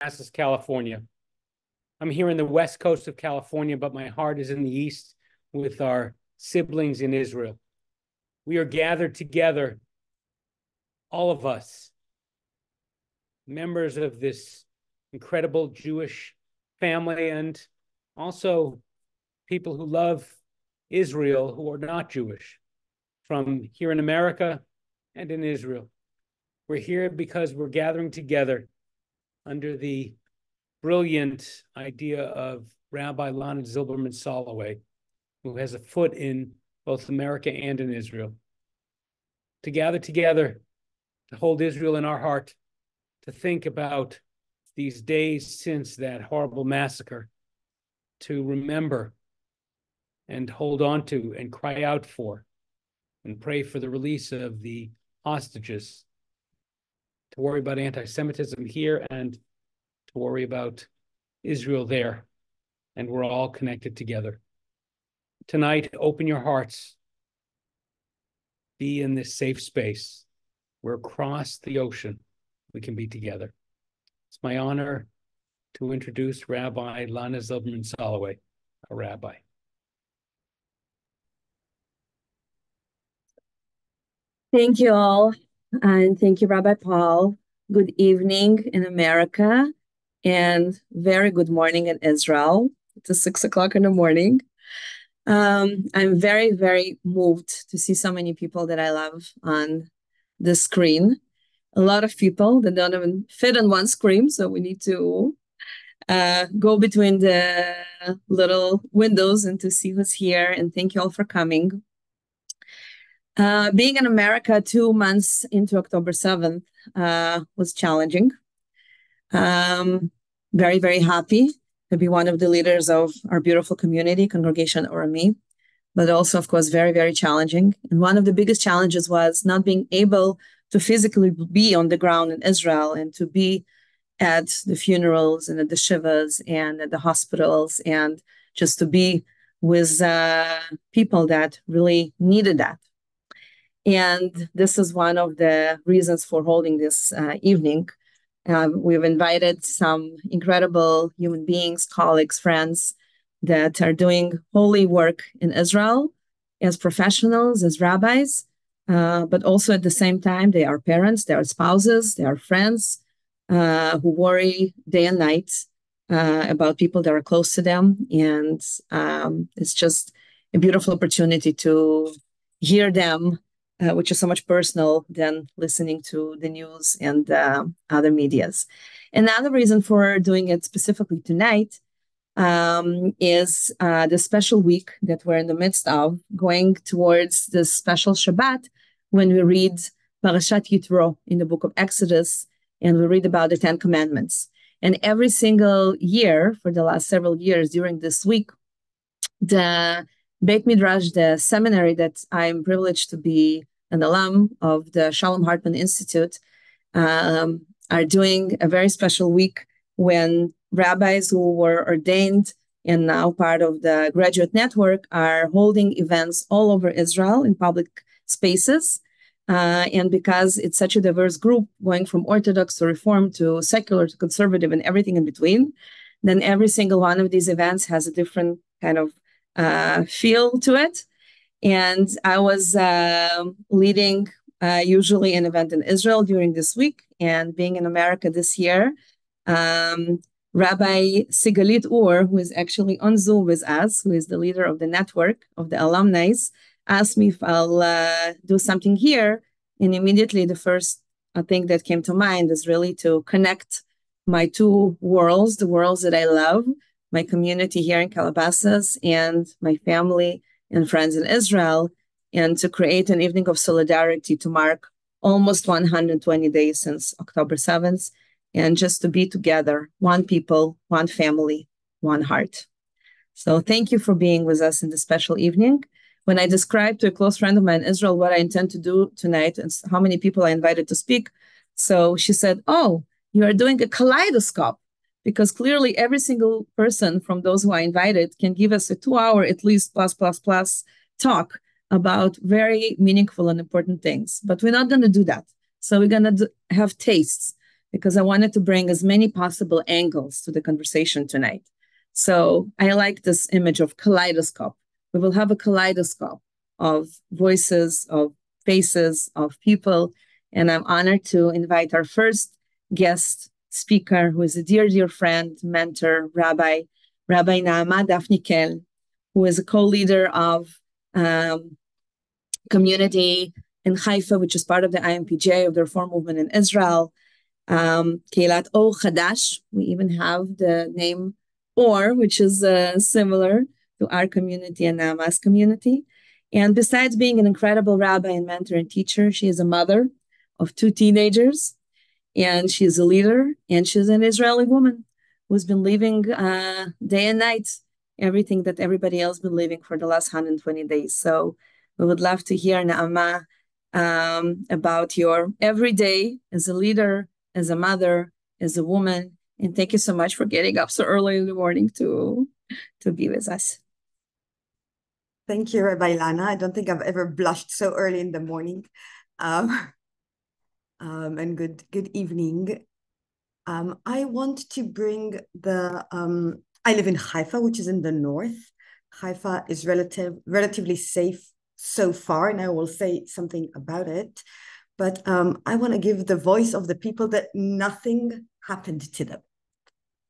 Manassas, California. I'm here in the west coast of California, but my heart is in the east with our siblings in Israel. We are gathered together, all of us, members of this incredible Jewish family, and also people who love Israel who are not Jewish, from here in America and in Israel. We're here because we're gathering together under the brilliant idea of Rabbi Lana Zilberman Soloway, who has a foot in both America and in Israel. To gather together, to hold Israel in our heart, to think about these days since that horrible massacre, to remember and hold on to and cry out for and pray for the release of the hostages, to worry about anti-Semitism here and to worry about Israel there. And we're all connected together. Tonight, open your hearts. Be in this safe space where across the ocean we can be together. It's my honor to introduce Rabbi Lana Zilberman Soloway, a rabbi. Thank you all, and thank you, Rabbi Paul. Good evening in America, and very good morning in Israel. It's 6 o'clock in the morning. I'm very, very moved to see so many people that I love on the screen. A lot of people that don't even fit on one screen, so we need to go between the little windows and to see who's here, and thank you all for coming. Being in America 2 months into October 7th was challenging. Very, very happy to be one of the leaders of our beautiful community, Congregation Orami, but also, of course, very, very challenging. And one of the biggest challenges was not being able to physically be on the ground in Israel and to be at the funerals and at the shivas and at the hospitals and just to be with people that really needed that. And this is one of the reasons for holding this evening. We've invited some incredible human beings, colleagues, friends that are doing holy work in Israel as professionals, as rabbis, but also at the same time, they are parents, they are spouses, they are friends who worry day and night about people that are close to them. And it's just a beautiful opportunity to hear them, which is so much personal than listening to the news and other medias. Another reason for doing it specifically tonight is the special week that we're in the midst of, going towards this special Shabbat when we read Parashat Yitro in the book of Exodus, and we read about the 10 Commandments. And every single year, for the last several years during this week, the Beit Midrash, the seminary that I'm privileged to be an alum of the Shalom Hartman Institute, are doing a very special week when rabbis who were ordained and now part of the graduate network are holding events all over Israel in public spaces. And because it's such a diverse group, going from Orthodox to Reform to secular to conservative and everything in between, then every single one of these events has a different kind of feel to it. And I was leading usually an event in Israel during this week, and being in America this year, Rabbi Sigalit Ur, who is actually on Zoom with us, who is the leader of the network of the alumni, asked me if I'll do something here. And immediately the first thing that came to mind is really to connect my two worlds, the worlds that I love, my community here in Calabasas and my family and friends in Israel, and to create an evening of solidarity to mark almost 120 days since October 7th, and just to be together, one people, one family, one heart. So thank you for being with us in this special evening. When I described to a close friend of mine in Israel what I intend to do tonight and how many people I invited to speak, so she said, "Oh, you are doing a kaleidoscope," because clearly every single person from those who I invited can give us a 2-hour at least plus talk about very meaningful and important things. But we're not going to do that. So we're going to have tastes. because I wanted to bring as many possible angles to the conversation tonight. So I like this image of kaleidoscope. We will have a kaleidoscope of voices, of faces, of people. And I'm honored to invite our first guest speaker, who is a dear, dear friend, mentor, Rabbi Naama Dafnikel, who is a co-leader of community in Haifa, which is part of the IMPJ, of the Reform Movement in Israel. Keilat Or Chadash. We even have the name Or, which is similar to our community and Naama's community. And besides being an incredible rabbi and mentor and teacher, she is a mother of 2 teenagers, and she is a leader, and she's an Israeli woman who's been living day and night everything that everybody else been living for the last 120 days. So we would love to hear, Naama, about your everyday as a leader, as a mother, as a woman. And thank you so much for getting up so early in the morning to be with us. Thank you, Rabbi Lana. I don't think I've ever blushed so early in the morning. And good evening. I want to bring I live in Haifa, which is in the north. Haifa is relatively safe so far, and I will say something about it. But I want to give the voice of the people that nothing happened to them.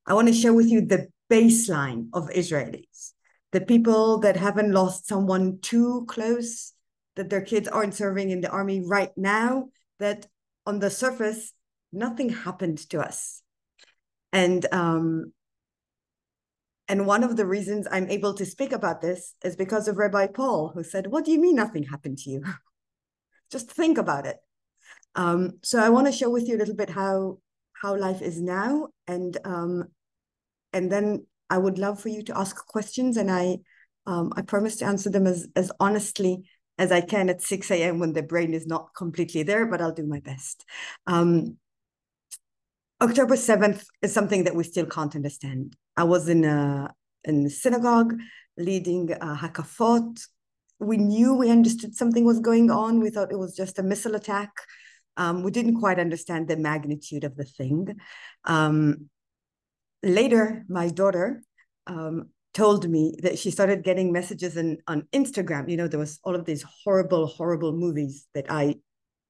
I want to share with you the baseline of Israelis, the people that haven't lost someone too close, that their kids aren't serving in the army right now, that on the surface, nothing happened to us. And one of the reasons I'm able to speak about this is because of Rabbi Paul, who said, "What do you mean nothing happened to you? Just think about it." So I want to share with you a little bit how life is now, and then I would love for you to ask questions, and I promise to answer them as honestly as I can at 6 a.m. when the brain is not completely there, but I'll do my best. October 7th is something that we still can't understand. I was in a synagogue leading Hakafot. We understood something was going on. We thought it was just a missile attack. We didn't quite understand the magnitude of the thing. Later, my daughter told me that she started getting messages on Instagram. You know, there was all of these horrible, horrible movies that I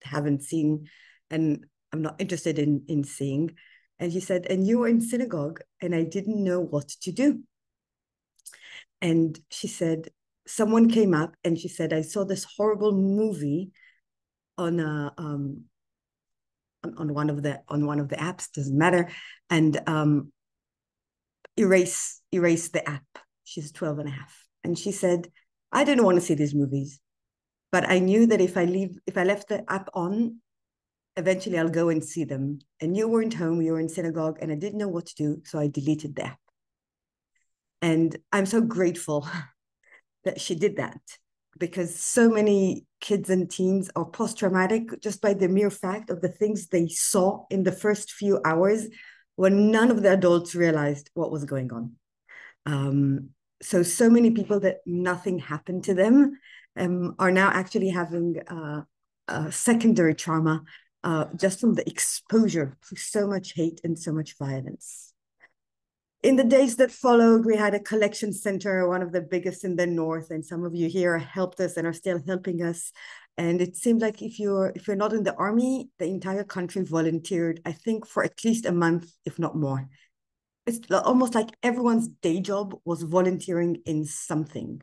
haven't seen and I'm not interested in seeing. And she said, "And you were in synagogue and I didn't know what to do." And she said, someone came up and she said, "I saw this horrible movie on one of the apps, doesn't matter, and erase the app." She's 12 and a half. And she said, "I didn't want to see these movies, but I knew that if I left the app on, eventually I'll go and see them. And you weren't home, you were in synagogue, and I didn't know what to do, so I deleted the app." And I'm so grateful that she did that, because so many kids and teens are post-traumatic just by the mere fact of the things they saw in the first few hours when none of the adults realized what was going on. So many people that nothing happened to them are now actually having secondary trauma just from the exposure to so much hate and so much violence. In the days that followed, we had a collection center, one of the biggest in the north, and some of you here helped us and are still helping us. And it seemed like if you're not in the army, the entire country volunteered, I think, for at least a month, if not more. It's almost like everyone's day job was volunteering in something.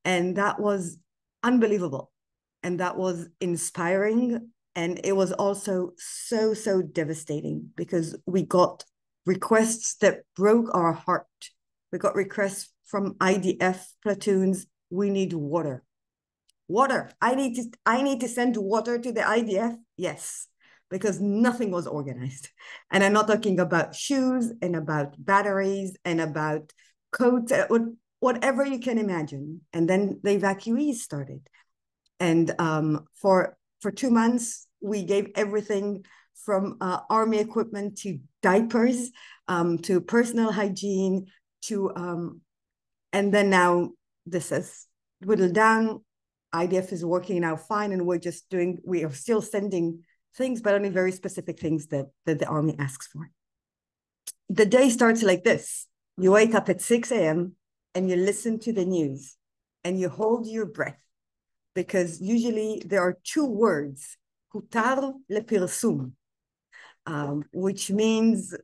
And that was unbelievable. And that was inspiring. And it was also so devastating, because we got requests that broke our heart. We got requests from IDF platoons. "We need water. Water. I need to send water to the IDF." Yes, because nothing was organized. And I'm not talking about shoes and about batteries and about coats, whatever you can imagine. And then the evacuees started. And for 2 months, we gave everything from army equipment to diapers, to personal hygiene, and then now this has whittled down. IDF is working now fine, and we are still sending things, but only very specific things that the army asks for. The day starts like this. You wake up at 6 a.m. and you listen to the news and you hold your breath, because usually there are two words, hutar lepirsum, which means,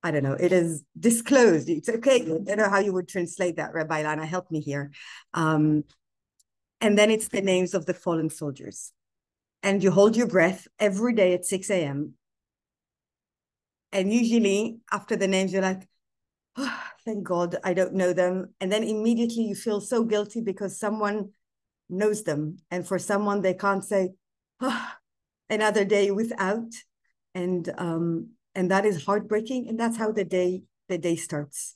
I don't know, it is disclosed. It's okay. I don't know how you would translate that, Rabbi Lana, help me here. And then it's the names of the fallen soldiers. And you hold your breath every day at 6 a.m. And usually after the names, you're like, oh, thank God, I don't know them. And then immediately you feel so guilty because someone knows them. And for someone, they can't say, oh, another day without. And that is heartbreaking. And that's how the day starts.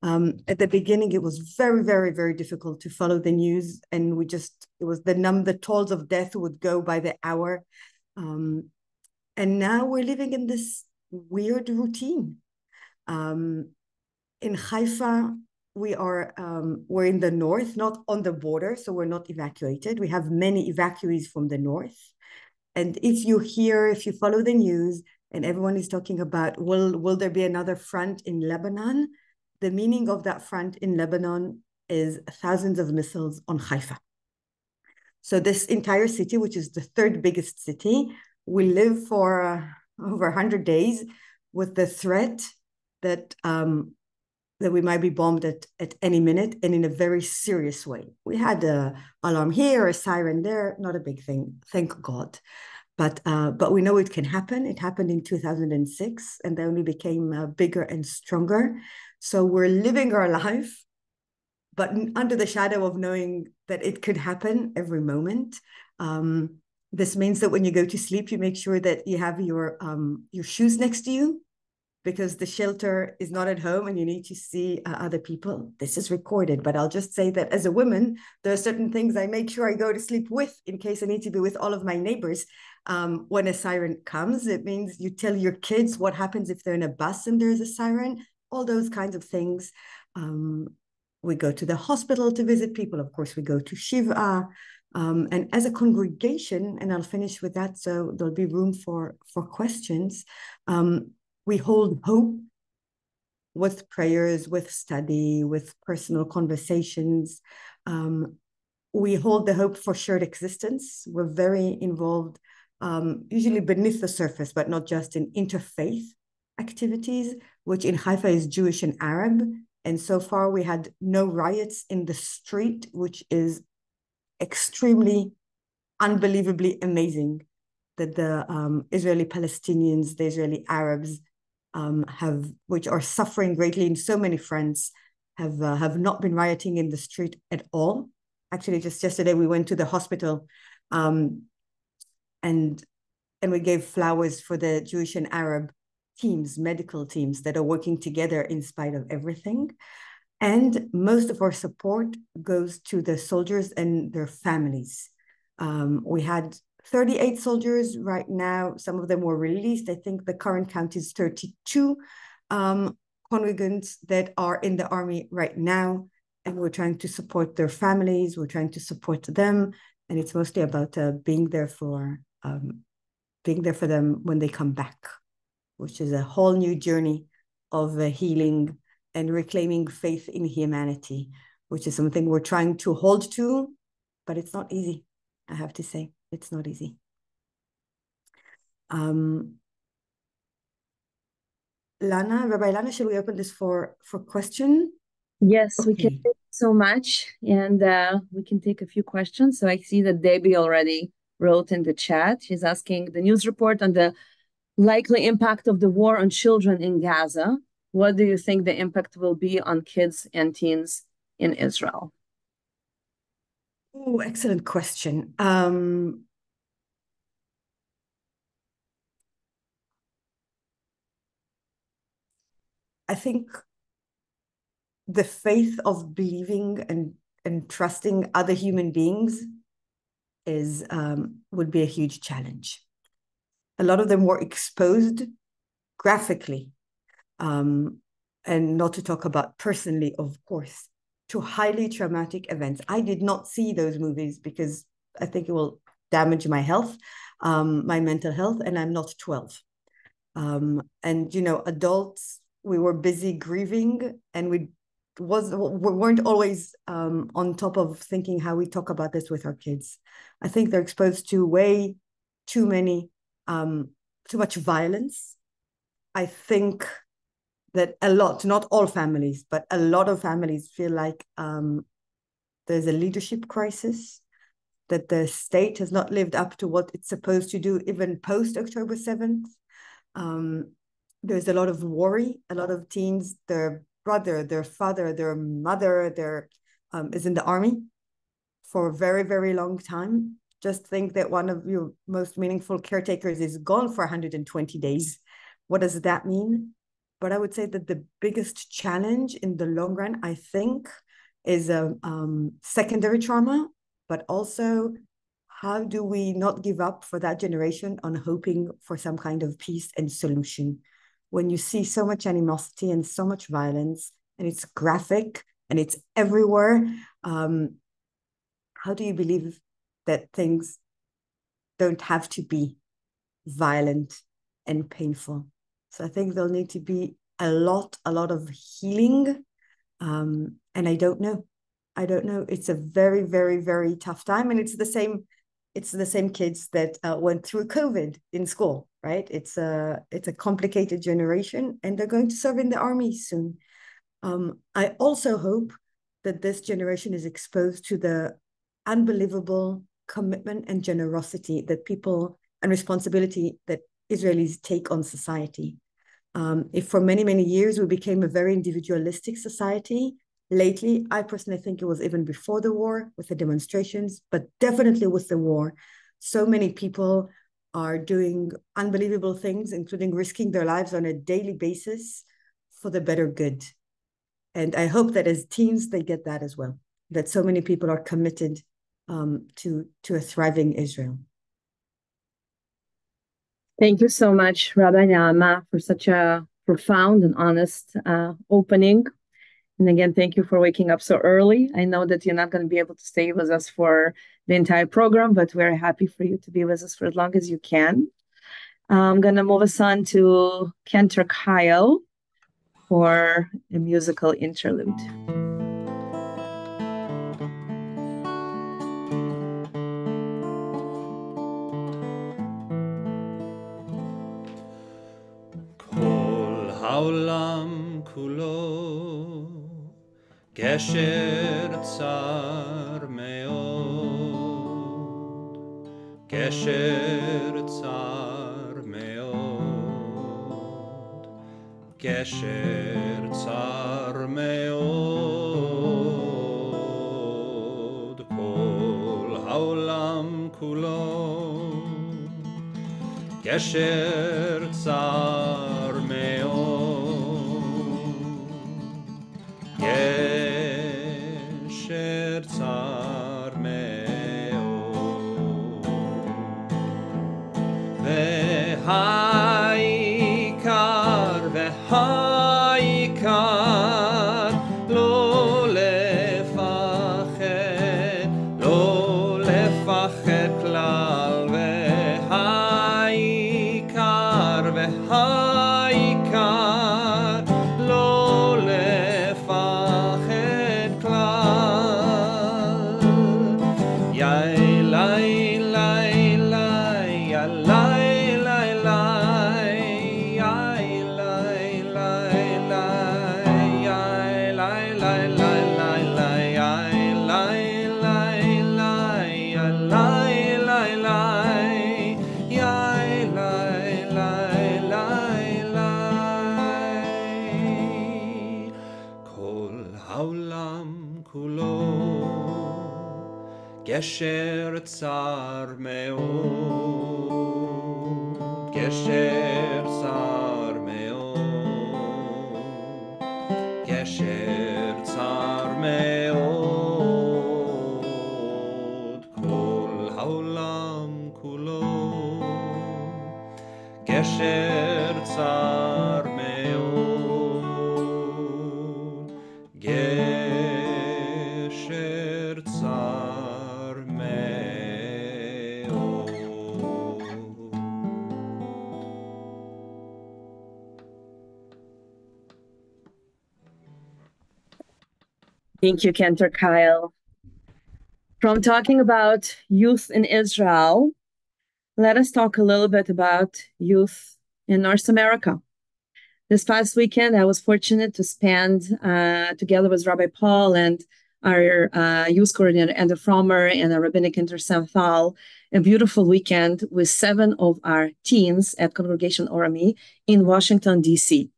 At the beginning, it was very, very, very difficult to follow the news. And it was the tolls of death would go by the hour. And now we're living in this weird routine. In Haifa, we're in the north, not on the border, so we're not evacuated. We have many evacuees from the north. And if you follow the news, and everyone is talking about, will there be another front in Lebanon? The meaning of that front in Lebanon is thousands of missiles on Haifa. So this entire city, which is the third biggest city, will live for over 100 days with the threat that we might be bombed at any minute, and in a very serious way. We had an alarm here, a siren there, not a big thing, thank God. But we know it can happen. It happened in 2006, and they only became bigger and stronger. So we're living our life, but under the shadow of knowing that it could happen every moment. This means that when you go to sleep, you make sure that you have your shoes next to you, because the shelter is not at home and you need to see other people. This is recorded, but I'll just say that as a woman, there are certain things I make sure I go to sleep with in case I need to be with all of my neighbors. When a siren comes, it means you tell your kids what happens if they're in a bus and there's a siren, all those kinds of things. We go to the hospital to visit people. Of course, we go to Shiva. And as a congregation, and I'll finish with that, so there'll be room for questions. We hold hope with prayers, with study, with personal conversations. We hold the hope for shared existence. We're very involved, usually beneath the surface, but not just in interfaith activities, which in Haifa is Jewish and Arab. And so far we had no riots in the street, which is extremely, unbelievably amazing, that the Israeli Palestinians, the Israeli Arabs, which are suffering greatly in so many fronts, have not been rioting in the street at all. Actually, just yesterday we went to the hospital, and we gave flowers for the Jewish and Arab teams, medical teams that are working together in spite of everything. And most of our support goes to the soldiers and their families. We had 38 soldiers right now. Some of them were released. I think the current count is 32 congregants that are in the army right now. And we're trying to support their families. We're trying to support them. And it's mostly about being there for them when they come back, which is a whole new journey of healing and reclaiming faith in humanity, which is something we're trying to hold to, but it's not easy, I have to say. It's not easy. Rabbi Lana, should we open this for question? Yes, okay. We can. Thank you so much. And we can take a few questions. So I see that Debbie already wrote in the chat. She's asking the news report on the likely impact of the war on children in Gaza. What do you think the impact will be on kids and teens in Israel? Oh, excellent question. I think the faith of believing and trusting other human beings would be a huge challenge. A lot of them were exposed graphically, and not to talk about personally, of course, to highly traumatic events. I did not see those movies because I think it will damage my health, my mental health, and I'm not 12. And adults, we were busy grieving, and we weren't always on top of thinking how we talk about this with our kids. I think they're exposed to way too much violence. I think that not all families, but a lot of families feel like there's a leadership crisis, that the state has not lived up to what it's supposed to do, even post October 7th. There's a lot of worry. A lot of teens, their brother, their father, their mother, is in the army for a very, very long time. Just think that one of your most meaningful caretakers is gone for 120 days. What does that mean? But I would say that the biggest challenge in the long run, I think, is a secondary trauma, but also how do we not give up for that generation on hoping for some kind of peace and solution? When you see so much animosity and so much violence, and it's graphic and it's everywhere, how do you believe that things don't have to be violent and painful? So I think there'll need to be a lot of healing. And I don't know. It's a very, very, very tough time. And it's the same kids that went through COVID in school, right? It's a complicated generation, and they're going to serve in the army soon. I also hope that this generation is exposed to the unbelievable commitment and generosity that people and responsibility that Israelis take on society. If for many, many years we became a very individualistic society, lately, I personally think it was even before the war with the demonstrations, but definitely with the war, so many people are doing unbelievable things, including risking their lives on a daily basis for the better good. And I hope that as teens, they get that as well, that so many people are committed to a thriving Israel. Thank you so much, Rabbi Naama, for such a profound and honest opening. And again, thank you for waking up so early. I know that you're not going to be able to stay with us for the entire program, but we're happy for you to be with us for as long as you can. I'm going to move us on to Cantor Kyle for a musical interlude. העולם כולו גשר צר מאוד, גשר צר מאוד, גשר צר מאוד, כל העולם כולו גשר צר מאוד, גשר צר מאוד, והעיקר לא לפחד, לא לפחד כלל, והעיקר לא לפחד כלל. יאי לי לי לי יאי לי לי יאי לי לי לי יאי לי לי לי יאי לי לי לי יאי לי לי יאי לי כל העולם כולו גשר צר מאוד, גשר צר מאוד, גשר צר מאוד, כל העולם כולו גשר צר מאוד, גשר צר מאוד. Thank you, Cantor Kyle. From talking about youth in Israel, let us talk a little bit about youth in North America. This past weekend, I was fortunate to spend together with Rabbi Paul and our youth coordinator, Andrew Frommer, and our rabbinic intern, Sam Thal, a beautiful weekend with 7 of our teens at Congregation Orami in Washington, D.C.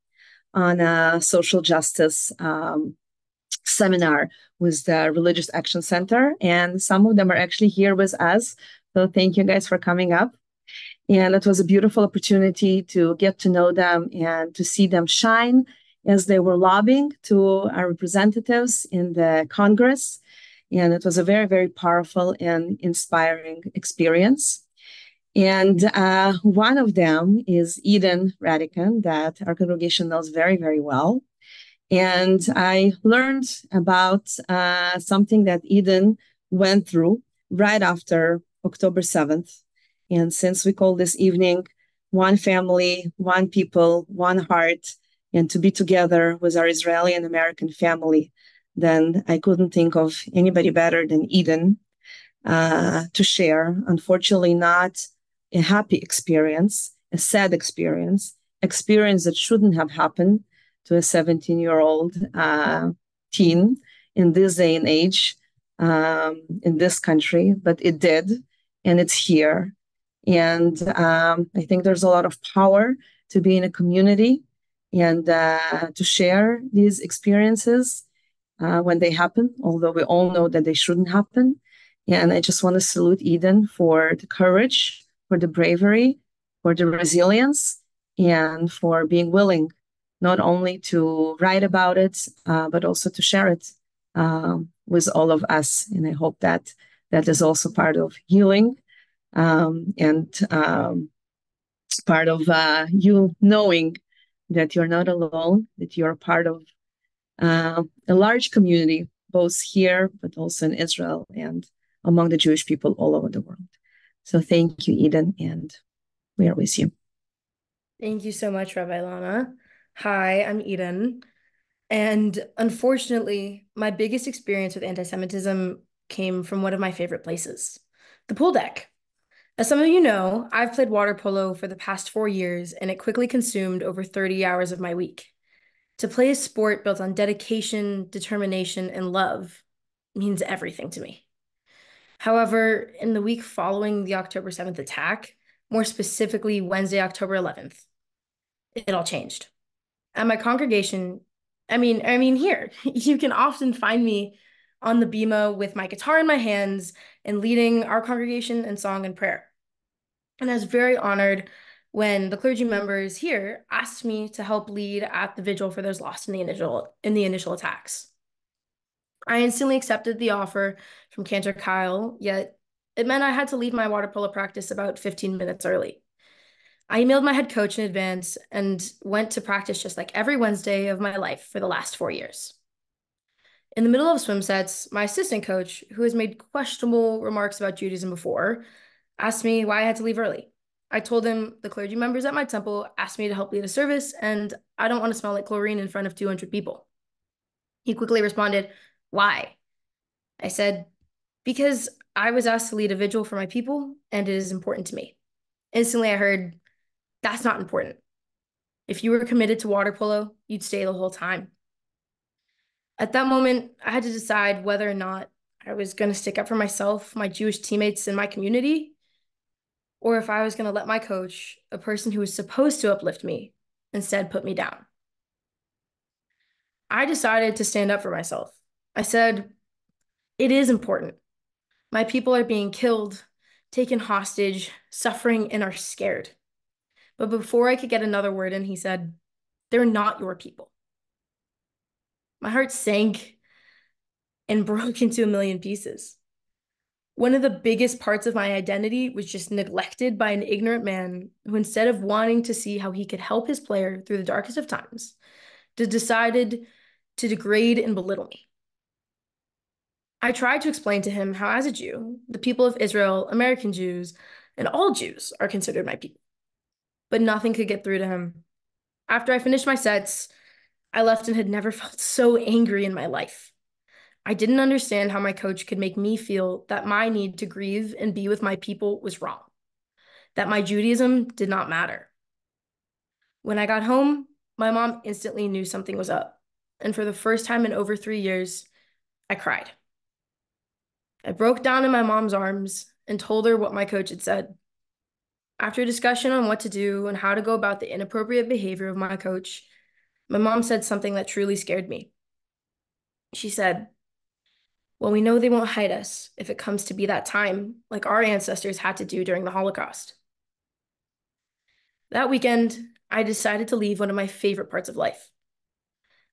on a social justice seminar with the Religious Action Center. And some of them are actually here with us. So thank you guys for coming up. And it was a beautiful opportunity to get to know them and to see them shine as they were lobbying to our representatives in the Congress. And it was a very, very powerful and inspiring experience. And one of them is Eden Radican, that our congregation knows very, very well. And I learned about something that Eden went through right after October 7th. And since we call this evening One Family, One People, One Heart, and to be together with our Israeli and American family, then I couldn't think of anybody better than Eden to share. Unfortunately, not a happy experience, a sad experience that shouldn't have happened to a 17-year-old teen in this day and age, in this country, but it did, and it's here. And I think there's a lot of power to be in a community and to share these experiences when they happen, although we all know that they shouldn't happen. And I just want to salute Eden for the courage, for the bravery, for the resilience, and for being willing not only to write about it, but also to share it with all of us. And I hope that that is also part of healing and part of you knowing that you're not alone, that you're part of a large community, both here, but also in Israel and among the Jewish people all over the world. So thank you, Eden, and we are with you. Thank you so much, Rabbi Lana. Hi, I'm Eden. And unfortunately, my biggest experience with anti-Semitism came from one of my favorite places, the pool deck. As some of you know, I've played water polo for the past 4 years, and it quickly consumed over 30 hours of my week. To play a sport built on dedication, determination, and love means everything to me. However, in the week following the October 7th attack, more specifically Wednesday, October 11th, it all changed. At my congregation, here, you can often find me on the bima with my guitar in my hands and leading our congregation in song and prayer. And I was very honored when the clergy members here asked me to help lead at the vigil for those lost in the initial attacks. I instantly accepted the offer from Cantor Kyle, yet it meant I had to leave my water polo practice about 15 minutes early. I emailed my head coach in advance and went to practice just like every Wednesday of my life for the last 4 years. In the middle of swim sets, my assistant coach, who has made questionable remarks about Judaism before, asked me why I had to leave early. I told him the clergy members at my temple asked me to help lead a service, and I don't want to smell like chlorine in front of 200 people. He quickly responded, "Why?" I said, "Because I was asked to lead a vigil for my people, and it is important to me." Instantly, I heard, "That's not important. If you were committed to water polo, you'd stay the whole time." At that moment, I had to decide whether or not I was going to stick up for myself, my Jewish teammates, and my community, or if I was going to let my coach, a person who was supposed to uplift me, instead put me down. I decided to stand up for myself. I said, "It is important. My people are being killed, taken hostage, suffering, and are scared." But before I could get another word in, he said, "They're not your people." My heart sank and broke into a million pieces. One of the biggest parts of my identity was just neglected by an ignorant man who, instead of wanting to see how he could help his player through the darkest of times, decided to degrade and belittle me. I tried to explain to him how, as a Jew, the people of Israel, American Jews, and all Jews are considered my people. But nothing could get through to him. After I finished my sets, I left and had never felt so angry in my life. I didn't understand how my coach could make me feel that my need to grieve and be with my people was wrong, that my Judaism did not matter. When I got home, my mom instantly knew something was up. And for the first time in over 3 years, I cried. I broke down in my mom's arms and told her what my coach had said. After a discussion on what to do and how to go about the inappropriate behavior of my coach, my mom said something that truly scared me. She said, "Well, we know they won't hide us if it comes to be that time, like our ancestors had to do during the Holocaust." That weekend, I decided to leave one of my favorite parts of life.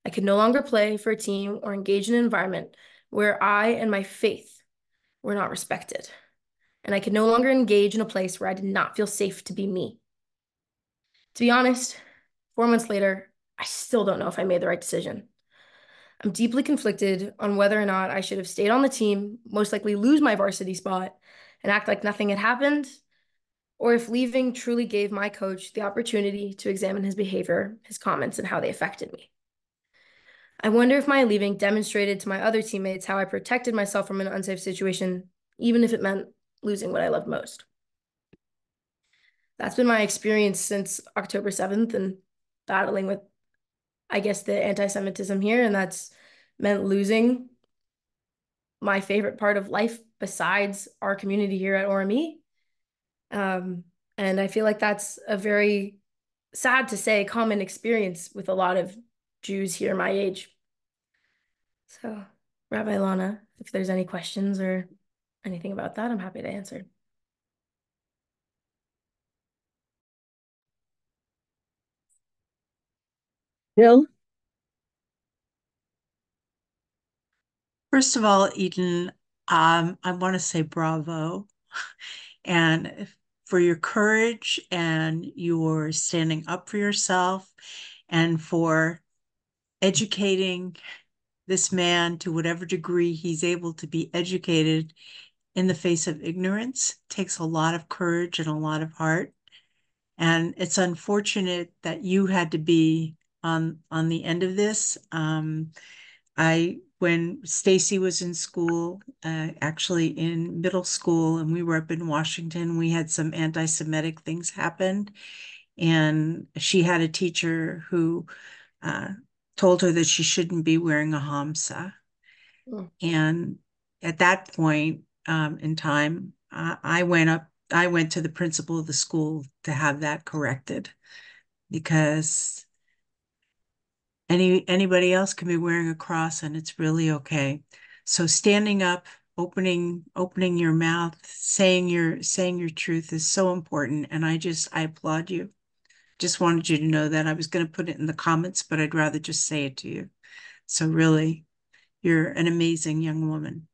I could no longer play for a team or engage in an environment where I and my faith were not respected. And I could no longer engage in a place where I did not feel safe to be me. To be honest, 4 months later, I still don't know if I made the right decision. I'm deeply conflicted on whether or not I should have stayed on the team, most likely lose my varsity spot, and act like nothing had happened, or if leaving truly gave my coach the opportunity to examine his behavior, his comments, and how they affected me. I wonder if my leaving demonstrated to my other teammates how I protected myself from an unsafe situation, even if it meant losing what I loved most. That's been my experience since October 7th and battling with, I guess, the anti-Semitism here, and that's meant losing my favorite part of life besides our community here at ORME. And I feel like that's a very, sad to say, common experience with a lot of Jews here my age. So, Rabbi Lana, if there's any questions or anything about that, I'm happy to answer. Bill? First of all, Eden, I want to say bravo and for your courage and your standing up for yourself and for educating this man to whatever degree he's able to be educated in the face of ignorance. It takes a lot of courage and a lot of heart. And it's unfortunate that you had to be on the end of this. When Stacy was in school, actually in middle school, and we were up in Washington, we had some anti-Semitic things happen. And she had a teacher who told her that she shouldn't be wearing a hamsa. Mm. And at that point in time, I went to the principal of the school to have that corrected, because anybody else can be wearing a cross and it's really okay. So standing up, opening your mouth, saying your truth is so important. And I applaud you. Just wanted you to know that. I was going to put it in the comments, but I'd rather just say it to you. So really, you're an amazing young woman.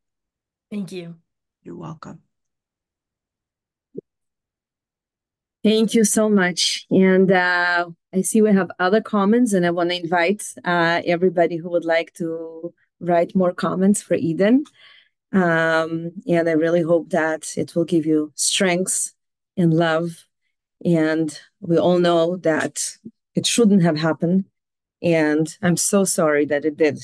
Thank you. You're welcome. Thank you so much. And I see we have other comments, and I want to invite everybody who would like to write more comments for Eden. And I really hope that it will give you strength and love. And we all know that it shouldn't have happened. And I'm so sorry that it did.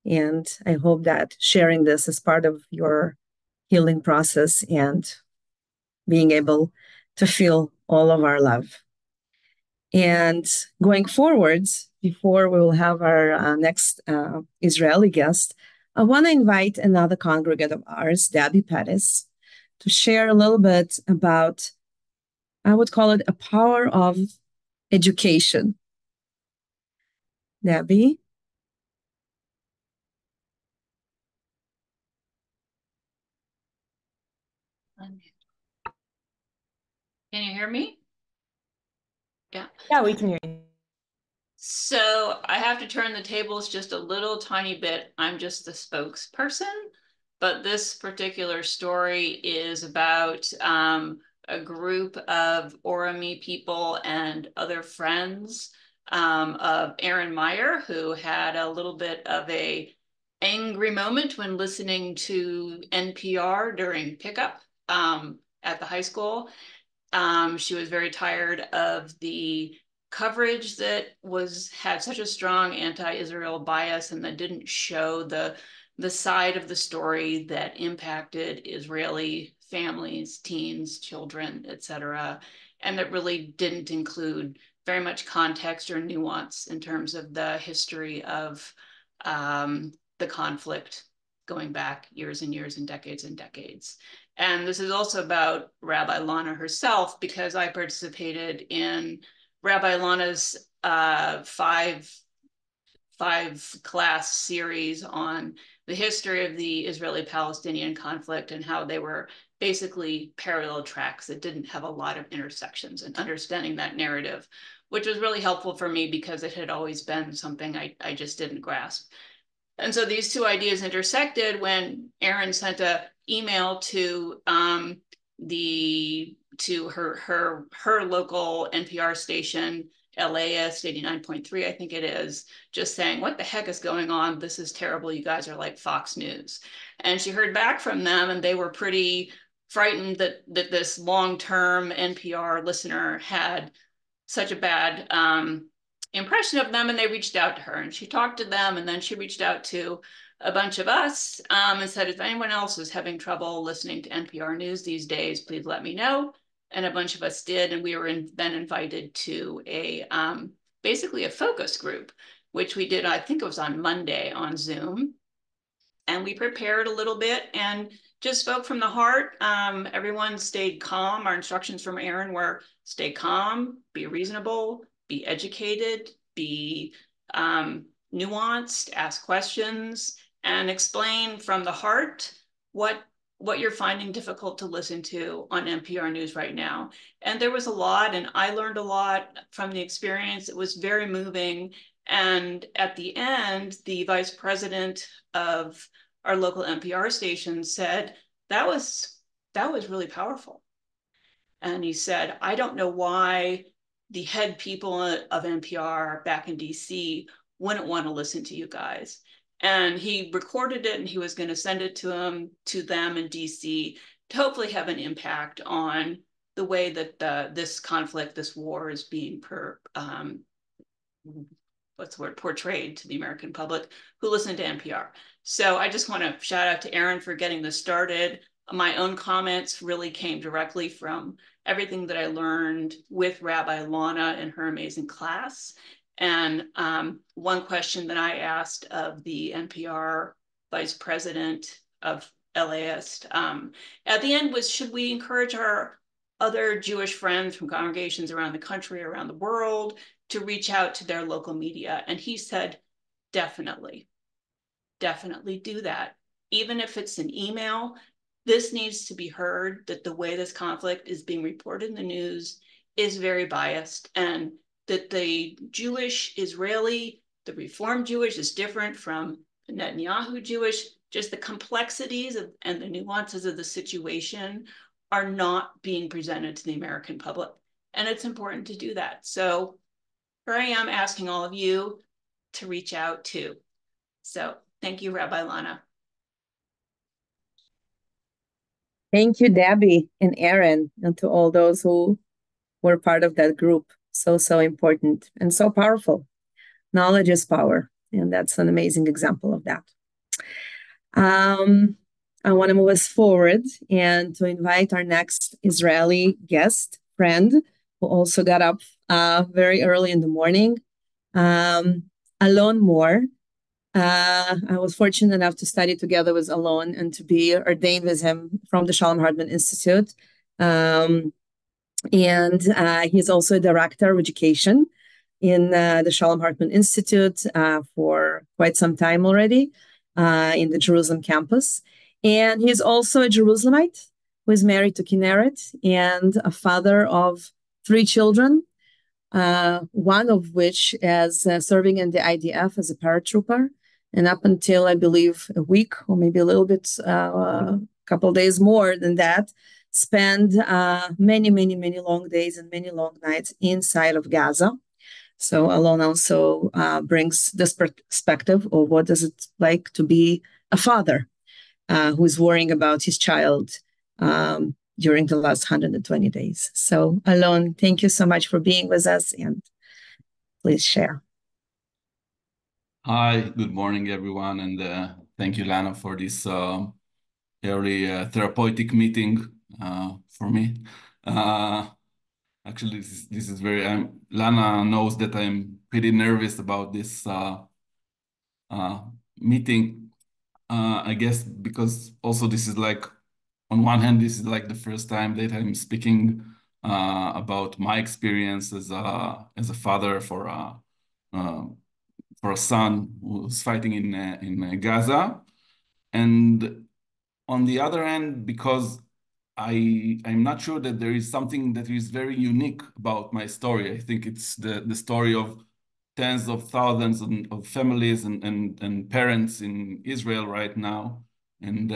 And I hope that sharing this is part of your healing process and being able to feel all of our love. And going forwards, before we will have our next Israeli guest, I want to invite another congregant of ours, Debbie Pettis, to share a little bit about, I would call it, a power of education. Debbie? Can you hear me? Yeah. Yeah, we can hear you. So I have to turn the tables just a little tiny bit. I'm just the spokesperson, but this particular story is about a group of ORME people and other friends of Aaron Meyer, who had a little bit of a angry moment when listening to NPR during pickup at the high school. She was very tired of the coverage that had such a strong anti-Israel bias and that didn't show the the side of the story that impacted Israeli families, teens, children, etc., and that really didn't include very much context or nuance in terms of the history of the conflict going back years and years and decades and decades. And this is also about Rabbi Lana herself, because I participated in Rabbi Lana's five class series on the history of the Israeli-Palestinian conflict and how they were basically parallel tracks that didn't have a lot of intersections, and understanding that narrative, which was really helpful for me because it had always been something I just didn't grasp. And so these two ideas intersected when Erin sent an email to her local NPR station, LAist 89.3, I think it is, just saying, what the heck is going on? This is terrible. You guys are like Fox News. And she heard back from them, and they were pretty frightened that this long-term NPR listener had such a bad impression of them, and they reached out to her, and she talked to them, and then she reached out to a bunch of us and said, if anyone else is having trouble listening to NPR News these days, please let me know. And a bunch of us did, and we were then invited to a basically a focus group, which we did, I think it was on Monday on Zoom. And we prepared a little bit and just spoke from the heart. Everyone stayed calm. Our instructions from Erin were stay calm, be reasonable, be educated, be nuanced, ask questions, and explain from the heart what you're finding difficult to listen to on NPR News right now. And there was a lot, and I learned a lot from the experience. It was very moving. And at the end, the vice president of our local NPR station said, that was really powerful. And he said, I don't know why the head people of NPR back in DC wouldn't want to listen to you guys. And he recorded it, and he was going to send it to them in DC to hopefully have an impact on the way that this conflict, this war is being portrayed to the American public who listen to NPR. So I just want to shout out to Erin for getting this started. My own comments really came directly from everything that I learned with Rabbi Lana in her amazing class. And one question that I asked of the NPR vice president of LAist at the end was, should we encourage our other Jewish friends from congregations around the country, around the world, to reach out to their local media? And he said, definitely do that. Even if it's an email, this needs to be heard, that the way this conflict is being reported in the news is very biased, and that the Jewish Israeli, the Reform Jewish is different from the Netanyahu Jewish. Just the complexities and the nuances of the situation are not being presented to the American public. And it's important to do that. So here I am asking all of you to reach out too. So thank you, Rabbi Lana. Thank you, Debbie and Erin, and to all those who were part of that group. So important and so powerful. Knowledge is power, and that's an amazing example of that. I want to move us forward and to invite our next Israeli guest, friend, who also got up very early in the morning, Alon Moore. I was fortunate enough to study together with Alon and to be ordained with him from the Shalom Hartman Institute. And he's also a director of education in the Shalom Hartman Institute for quite some time already in the Jerusalem campus. And he's also a Jerusalemite who is married to Kinneret and a father of 3 children, one of which is serving in the IDF as a paratrooper. And up until, I believe, a week or maybe a little bit, a couple of days more than that, spend many long days and many long nights inside of Gaza. So Alon also brings this perspective of what does it like to be a father who's worrying about his child during the last 120 days. So Alon, thank you so much for being with us, and please share. Hi, good morning, everyone, and Thank you, Lana, for this very therapeutic meeting for me. Actually, this is very. Lana knows that I'm pretty nervous about this meeting. I guess because also this is like, on one hand, this is like the first time that I'm speaking about my experience as a father for a son who's fighting in Gaza, and on the other hand, because I'm not sure that there is something that is very unique about my story. I think it's the story of tens of thousands of families and parents in Israel right now, and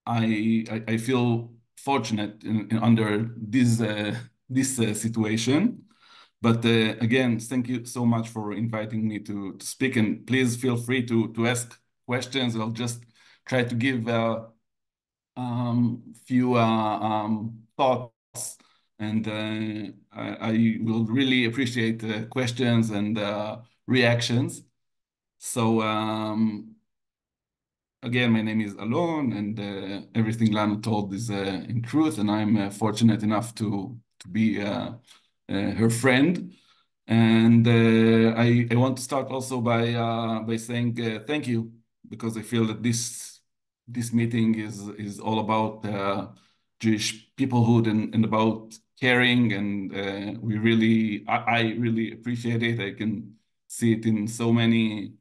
I feel fortunate under this situation. But again, thank you so much for inviting me to speak, and please feel free to ask questions. I'll just try to give few thoughts, and I will really appreciate questions and reactions. So again, my name is Alon, and everything Lana told is in truth, and I'm fortunate enough to be her friend. And I want to start also by saying thank you, because I feel that this meeting is all about Jewish peoplehood and about caring, and I really appreciate it. I can see it in so many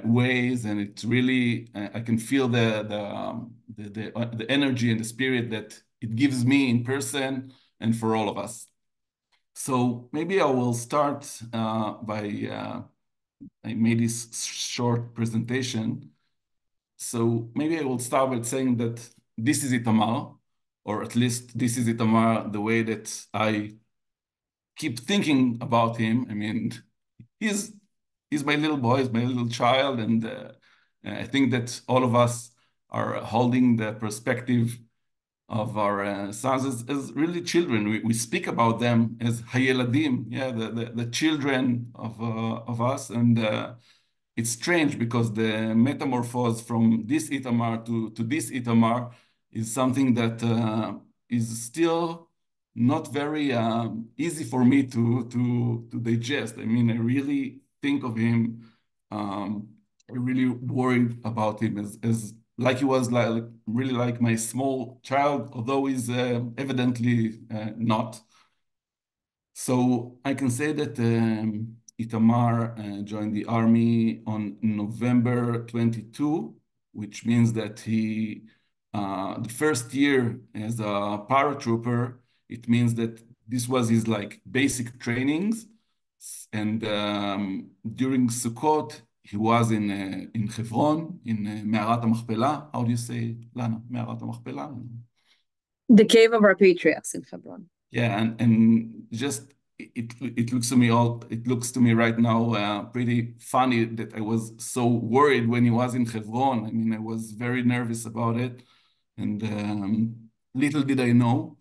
ways, and it's really I can feel the energy and the spirit that it gives me in person and for all of us. So maybe I will start by I made this short presentation. So maybe I will start by saying that this is Itamar, or at least this is Itamar the way that I keep thinking about him. I mean, he's my little boy, he's my little child, and I think that all of us are holding the perspective of our sons as really children. We speak about them as hayeladim, yeah, the children of us, and it's strange because the metamorphose from this Itamar to this Itamar is something that is still not very easy for me to digest. I mean, I really think of him. I really worried about him as like he was like really like my small child, although he's evidently not. So I can say that Itamar joined the army on November 22, which means that the first year as a paratrooper, it means that this was his like basic trainings. And during Sukkot, he was in Hebron, in Me'arat HaMachpelah. How do you say, Lana? Me'arat HaMachpelah? The cave of our patriarchs in Hebron. Yeah, and just it looks to me right now pretty funny that I was so worried when he was in Hebron. I mean, I was very nervous about it, and little did I know.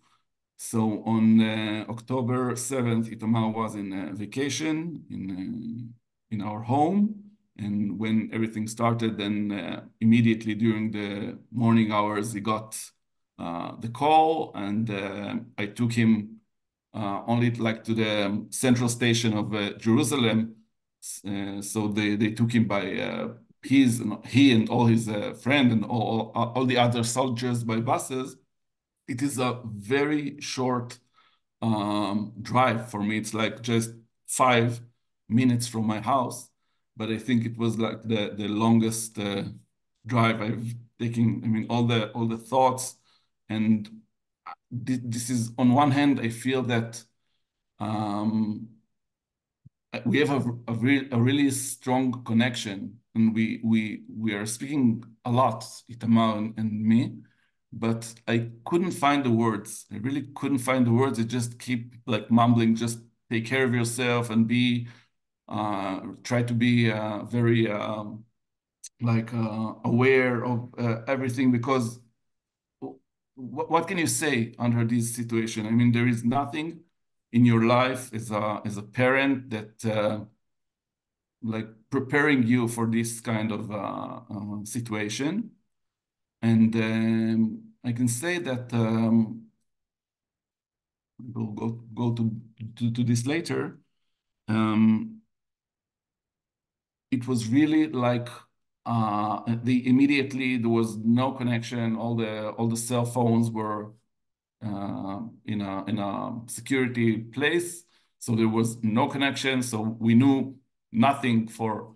So on October 7th, Itamar was in vacation in our home, and when everything started, then immediately during the morning hours, he got the call, and I took him only like to the central station of Jerusalem. So they took him by he and all his friend and all the other soldiers by buses. It is a very short drive for me. It's like just 5 minutes from my house, but I think it was like the longest drive I've taken. I mean, all the thoughts, and this is on one hand, I feel that we have a really strong connection, and we are speaking a lot, Itamar and me, but I couldn't find the words. I really couldn't find the words. I just keep like mumbling, just take care of yourself and try to be very aware of everything, because what can you say under this situation? I mean, there is nothing in your life as a parent that like preparing you for this kind of situation. And I can say that we'll go to this later. It was really like immediately there was no connection. All the cell phones were in a security place, so there was no connection. So we knew nothing for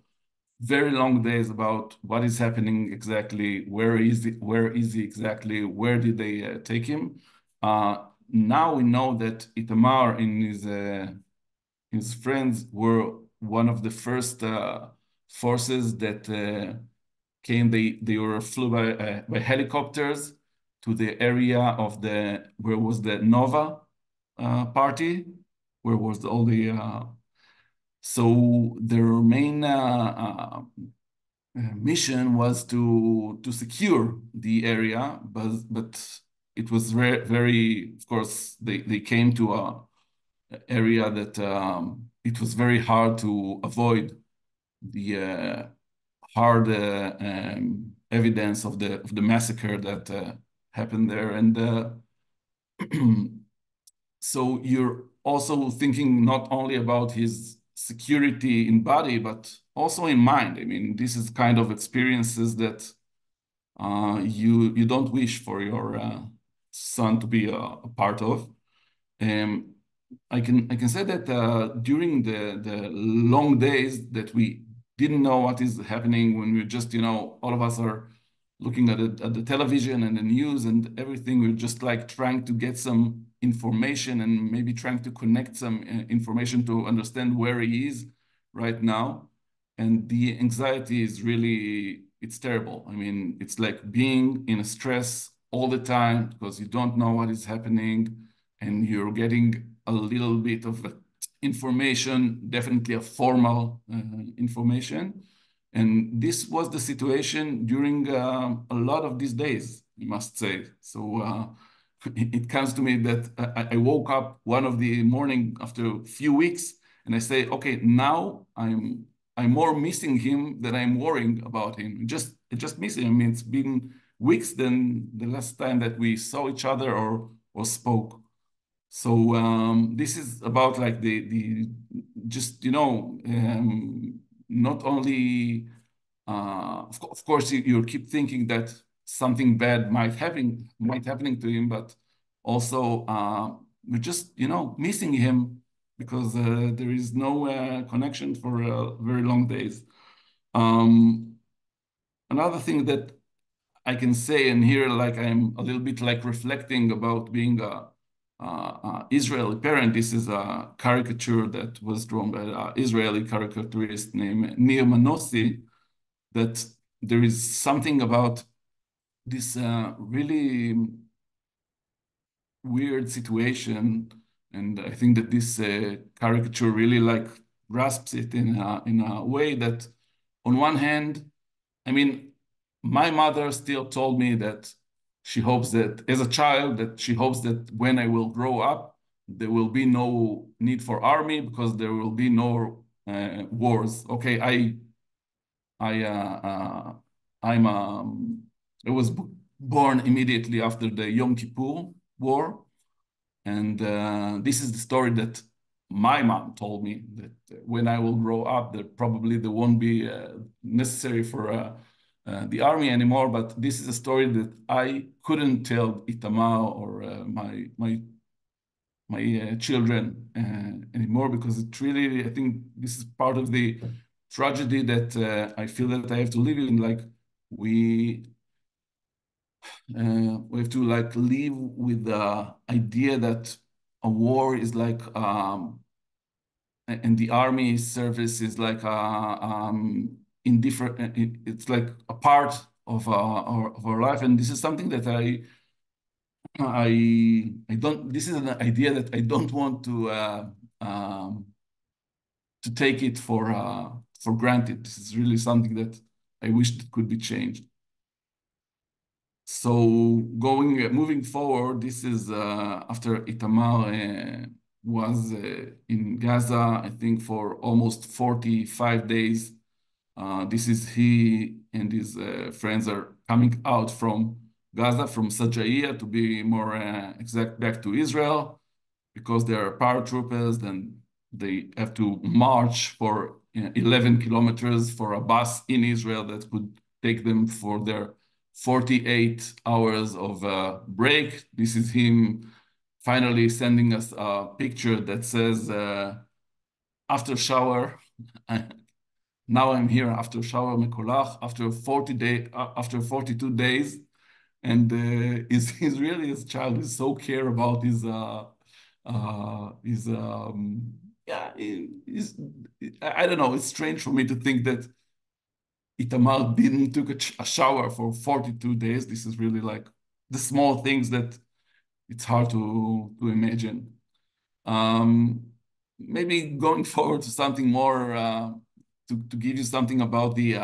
very long days about what is happening exactly, where is he exactly, where did they take him. Now we know that Itamar and his friends were one of the first forces that came. They were flew by helicopters to the area of where was the Nova party, where was all the so their main mission was to secure the area, but it was very, of course, they came to a area that it was very hard to avoid the hard evidence of the massacre that happened there. And so you're also thinking not only about his security in body, but also in mind. I mean, this is kind of experiences that you don't wish for your son to be a part of. I can say that during the long days that we didn't know what is happening, when we're just, all of us are looking at the television and the news and everything, we're just like trying to get some information and maybe trying to connect some information to understand where he is right now. And the anxiety is really, it's terrible. I mean, it's like being in a stress all the time because you don't know what is happening and you're getting a little bit of information, definitely a formal information. And this was the situation during a lot of these days, I must say. So it comes to me that I woke up one of the morning after a few weeks and I say, okay, now I'm more missing him than I'm worrying about him. Just missing him. I mean, it's been weeks than the last time that we saw each other or spoke. So this is about like the just not only of course you keep thinking that something bad might happening to him, but also we're just missing him because there is no connection for very long days. Another thing that I can say, and here like I'm a little bit like reflecting about being a Israeli parent. This is a caricature that was drawn by an Israeli caricaturist named Nir Manossi, that there is something about this really weird situation. And I think that this caricature really like grasps it in a way that on one hand, I mean, my mother still told me that she hopes that as a child, that she hopes that when I will grow up, there will be no need for army because there will be no wars. Okay, I was born immediately after the Yom Kippur War, and this is the story that my mom told me, that when I will grow up, that probably there won't be necessary for the army anymore. But this is a story that I couldn't tell Itamar or my children anymore, because it really, I think this is part of the tragedy that I feel that I have to live in. Like we have to like live with the idea that a war is like and the army service is like indifferent. It's like a part of our life, and this is something that I don't. This is an idea that I don't want to take it for granted. This is really something that I wish that could be changed. So moving forward, this is after Itamar was in Gaza, I think, for almost 45 days. This is he and his friends are coming out from Gaza, from Sajaiya, to be more exact, back to Israel, because they are paratroopers, then they have to march for 11 kilometers for a bus in Israel that could take them for their 48 hours of break. This is him finally sending us a picture that says, after shower, now I'm here after shower mekolach, after 42 days. And he's really, his child is so care about his yeah, I don't know, it's strange for me to think that Itamar didn't took a shower for 42 days. This is really like the small things that it's hard to imagine. Maybe going forward to something more, to give you something about the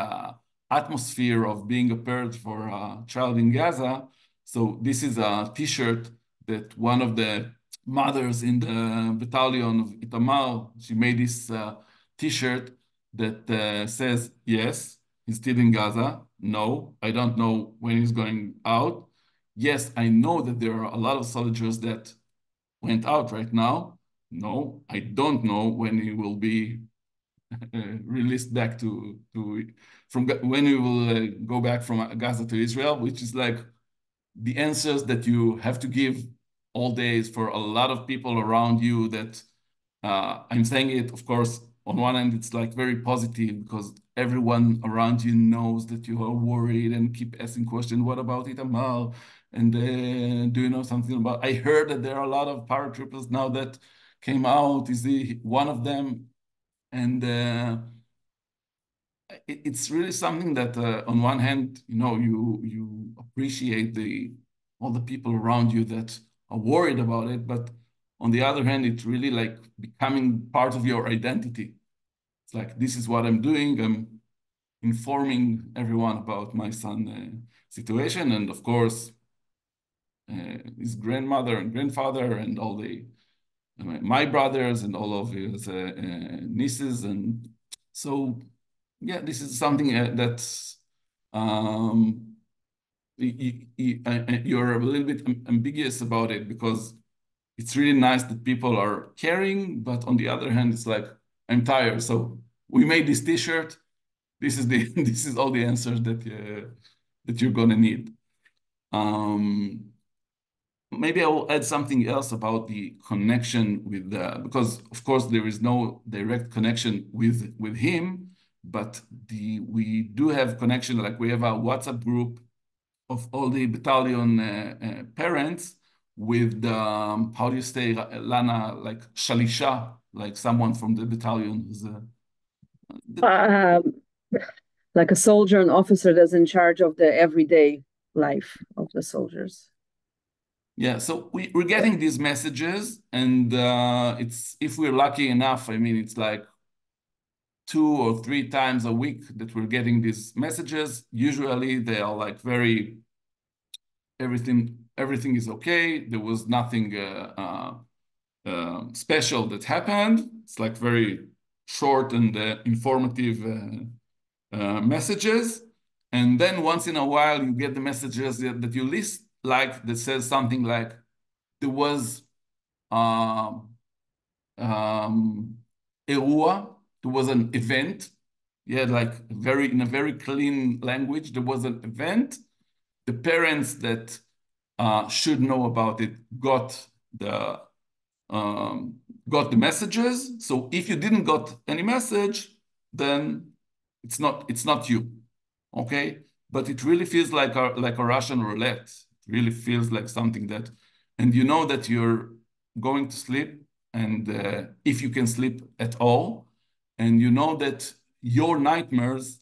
atmosphere of being a parent for a child in Gaza. So this is a T-shirt that one of the mothers in the battalion of Itamar, she made this T-shirt that says, yes, he's still in Gaza. No, I don't know when he's going out. Yes, I know that there are a lot of soldiers that went out right now. No, I don't know when he will be released back from when we will go back from Gaza to Israel, which is like the answers that you have to give all days for a lot of people around you. That I'm saying it, of course, on one end, it's like very positive because everyone around you knows that you are worried and keep asking questions. What about Itamar? And do you know something about? I heard that there are a lot of paratroopers now that came out. Is he one of them? And it's really something that, on one hand, you appreciate all the people around you that are worried about it, but on the other hand, it's really like becoming part of your identity. It's like, this is what I'm doing. I'm informing everyone about my son situation, and of course, his grandmother and grandfather and all my brothers and all of his nieces. And so, yeah, this is something that's you're a little bit ambiguous about it, because it's really nice that people are caring, but on the other hand, it's like, I'm tired. So we made this T-shirt. This is this is all the answers that you're gonna need. Maybe I will add something else about the connection with because of course there is no direct connection with him, but we do have connection. Like, we have a WhatsApp group of all the battalion parents with the, how do you say, Lana, like shalisha, like someone from the battalion who's Like a soldier, an officer that's in charge of the everyday life of the soldiers. Yeah, so we're getting these messages, and it's, if we're lucky enough, I mean, it's like 2 or 3 times a week that we're getting these messages. Usually they are like very, everything is okay. There was nothing special that happened. It's like very short and informative messages. And then once in a while you get the messages that you least like, that says something like, there was Erua, there was an event. Yeah, like in a very clean language, there was an event. The parents that should know about it got the messages. So if you didn't got any message, then it's not you, okay? But it really feels like a Russian roulette. It really feels like something that, and you know that you're going to sleep, and if you can sleep at all, and you know that your nightmares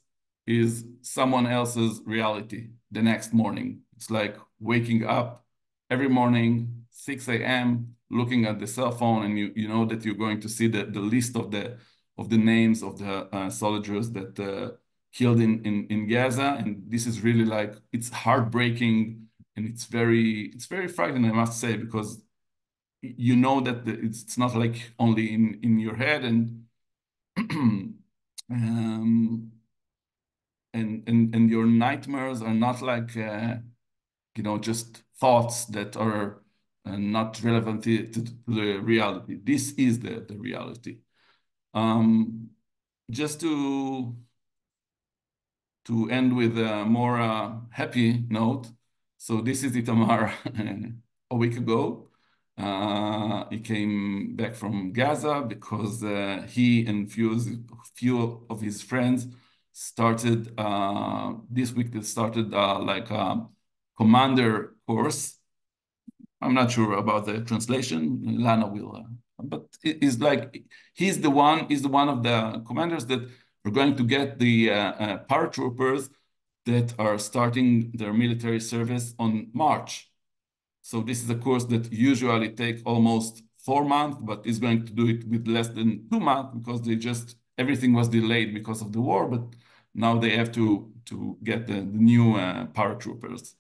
is someone else's reality the next morning. It's like waking up every morning, 6 a.m., looking at the cell phone, and you know that you're going to see the list of the names of the soldiers that killed in Gaza. And this is really like, it's heartbreaking, and it's very frightening, I must say, because you know that it's not like only in your head, and and your nightmares are not like just thoughts that are not relevant to the reality. This is the reality. Just to end with a more happy note. So this is Itamar a week ago. He came back from Gaza because he and few of his friends started this week. They started like a commander course. I'm not sure about the translation. Lana will, but it's like he's the one of the commanders that are going to get the paratroopers that are starting their military service on March. So this is a course that usually take almost 4 months, but is going to do it with less than 2 months because everything was delayed because of the war. But now they have to get the new paratroopers.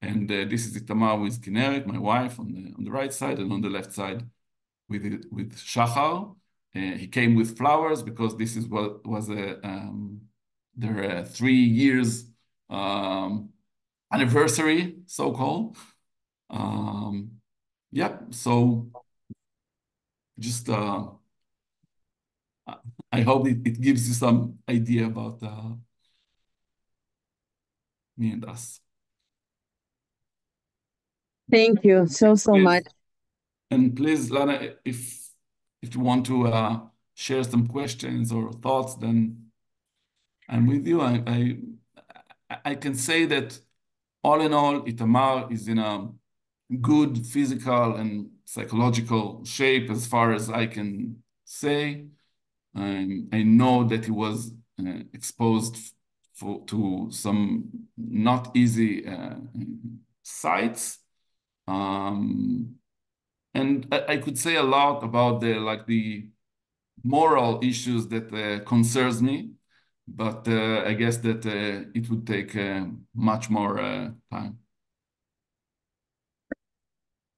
And this is Itamar with Kinneret, my wife, on the right side, and on the left side with Shachar. He came with flowers because this is what was their 3 years anniversary, so-called. Yeah, so just I hope it gives you some idea about me and us. Thank you so much. And please, Lana, if you want to share some questions or thoughts, then I'm with you. I can say that all in all, Itamar is in a good physical and psychological shape as far as I can say. I know that he was exposed to some not easy sites. And I could say a lot about the moral issues that concerns me, but I guess that it would take much more time.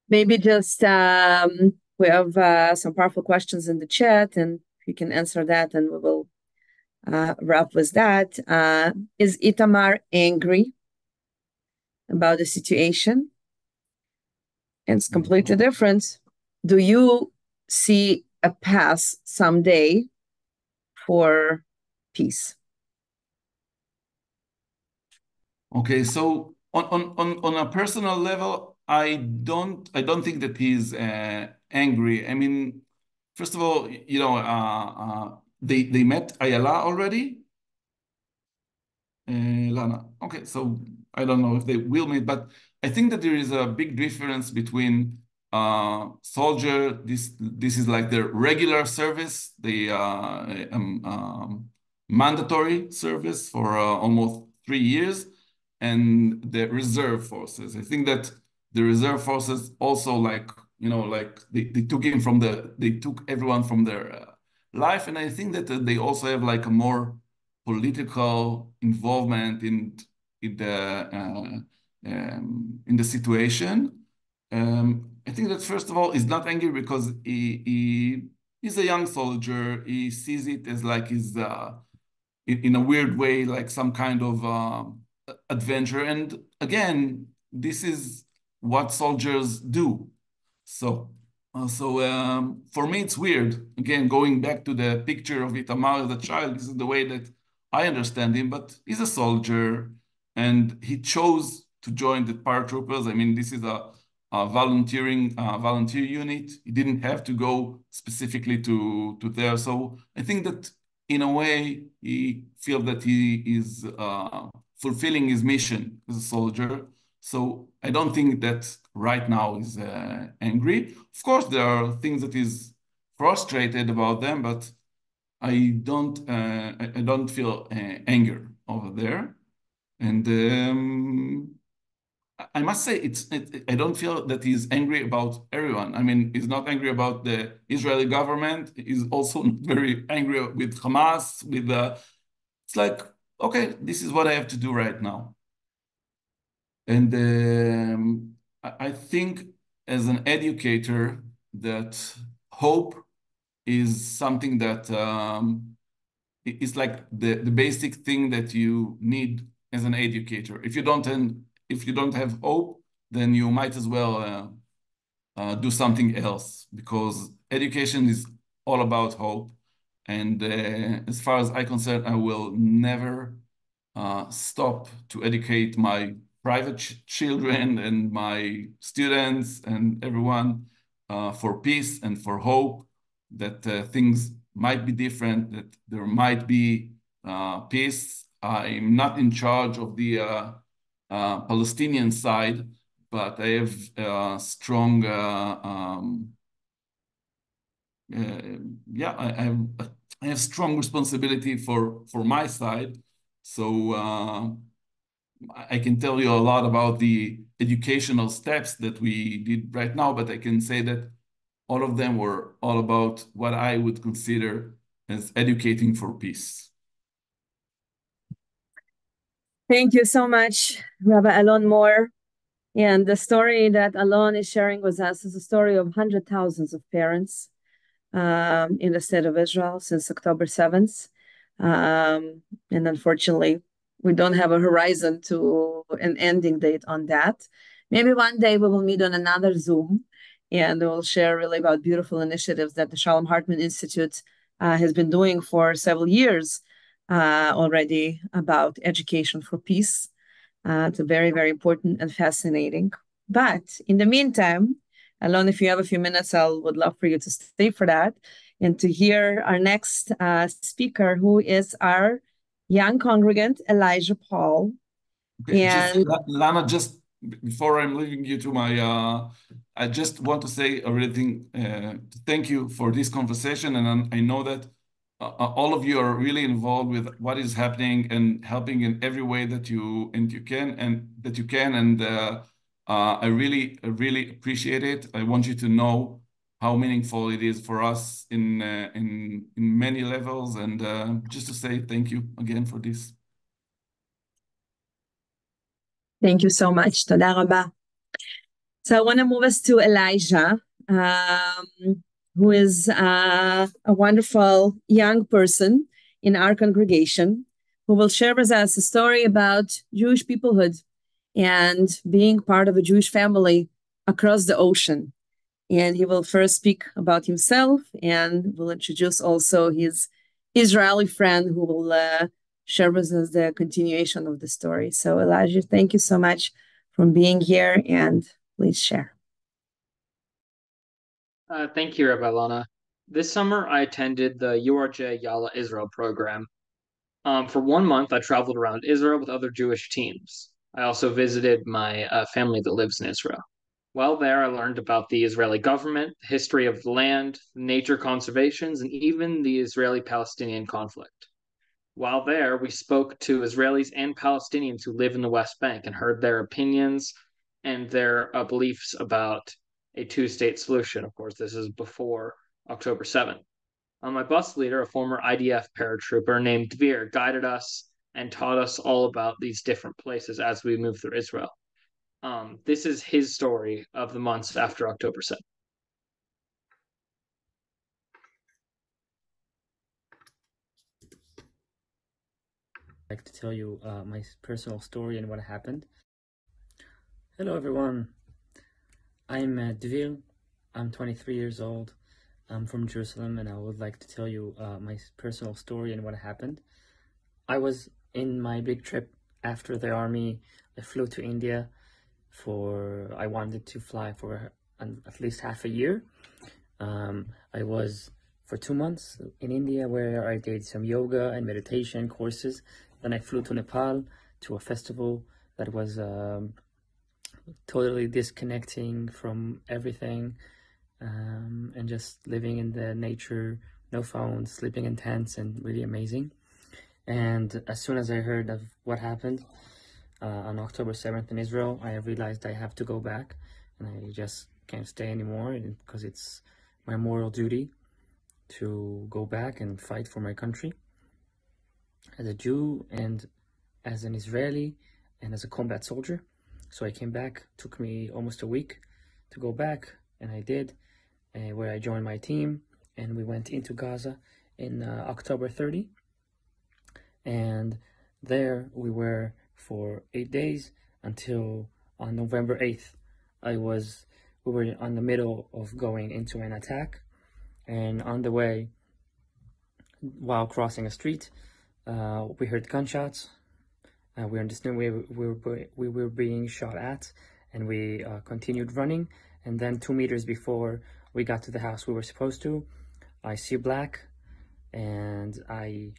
Maybe just we have some powerful questions in the chat, and you can answer that, and we will wrap with that. Is Itamar angry about the situation? It's completely different. Do you see a path someday for peace? Okay, so on a personal level, I don't think that he's angry. I mean, first of all, they met Ayala already. Lana. Okay, so I don't know if they will meet, but I think that there is a big difference between soldier. This is like their regular service, the mandatory service for almost 3 years, and the reserve forces. I think that the reserve forces also like they took everyone from their life, and I think that they also have like a more political involvement in the situation. I think that first of all, he's not angry because he's a young soldier. He sees it as like he's in a weird way, like some kind of adventure. And again, this is what soldiers do. So for me, it's weird. Again, going back to the picture of Itamar as a child, this is the way that I understand him, but he's a soldier and he chose to join the paratroopers. I mean, this is a volunteer unit. He didn't have to go specifically to there. So I think that in a way, he feels that he is fulfilling his mission as a soldier. So I don't think that right now he's angry. Of course, there are things that he's frustrated about them, but I don't feel anger over there. And I must say, I don't feel that he's angry about everyone. I mean, he's not angry about the Israeli government. He's also not very angry with Hamas. It's like, okay, this is what I have to do right now. And I think as an educator, that hope is something that is like the basic thing that you need as an educator. If you don't have hope, then you might as well do something else, because education is all about hope. And as far as I'm concerned, I will never stop to educate my private children and my students and everyone for peace and for hope, that things might be different, that there might be peace. I'm not in charge of the Palestinian side, but I have strong, yeah, I have strong responsibility for my side. So I can tell you a lot about the educational steps that we did right now, but I can say that all of them were all about what I would consider as educating for peace. Thank you so much, Rabbi Alon Mor. And the story that Alon is sharing with us is a story of hundreds of thousands of parents in the state of Israel since October 7th. And unfortunately, we don't have a horizon to an ending date on that. Maybe one day we will meet on another Zoom and we'll share really about beautiful initiatives that the Shalom Hartman Institute has been doing for several years already about education for peace. It's very, very important and fascinating. But in the meantime, Alon, if you have a few minutes, I would love for you to stay for that and to hear our next speaker, who is our young congregant, Elijah Paul. Okay, And Lana, just before I'm leaving you to my, I just want to say everything, thank you for this conversation. And I know that all of you are really involved with what is happening and helping in every way that you can. And I really appreciate it. I want you to know how meaningful it is for us in many levels. And just to say thank you again for this. Thank you so much. Toda rabba. So I want to move us to Elijah, who is a wonderful young person in our congregation, who will share with us a story about Jewish peoplehood and being part of a Jewish family across the ocean. And he will first speak about himself and will introduce also his Israeli friend, who will share with us the continuation of the story. So Elijah, thank you so much for being here, and please share. Thank you, Rabbi Lana. This summer, I attended the URJ Yalla Israel program. For 1 month, I traveled around Israel with other Jewish teams. I also visited my family that lives in Israel. While there, I learned about the Israeli government, the history of the land, nature conservations, and even the Israeli-Palestinian conflict. While there, we spoke to Israelis and Palestinians who live in the West Bank and heard their opinions and their beliefs about a two-state solution. Of course, this is before October 7th. My bus leader, a former IDF paratrooper named Dvir, guided us and taught us all about these different places as we moved through Israel. This is his story of the months after October 7th. I'd like to tell you my personal story and what happened. Hello everyone, I'm Dvir. I'm 23 years old. I'm from Jerusalem, and I would like to tell you my personal story and what happened. I was in my big trip after the army. I flew to India I wanted to fly for at least half a year. I was for 2 months in India, where I did some yoga and meditation courses. Then I flew to Nepal to a festival that was totally disconnecting from everything, and just living in the nature, no phones, sleeping in tents, and really amazing. And as soon as I heard of what happened on October 7th in Israel, I realized I have to go back, and I just can't stay anymore, because it's my moral duty to go back and fight for my country as a Jew and as an Israeli and as a combat soldier. So I came back. Took me almost a week to go back, and I did. where I joined my team, and we went into Gaza in October 30. And there we were for 8 days until on November 8th. We were on the middle of going into an attack, and on the way, while crossing a street, we heard gunshots. We understood we were being shot at, and we continued running. And then 2 meters before we got to the house we were supposed to, I see black, and I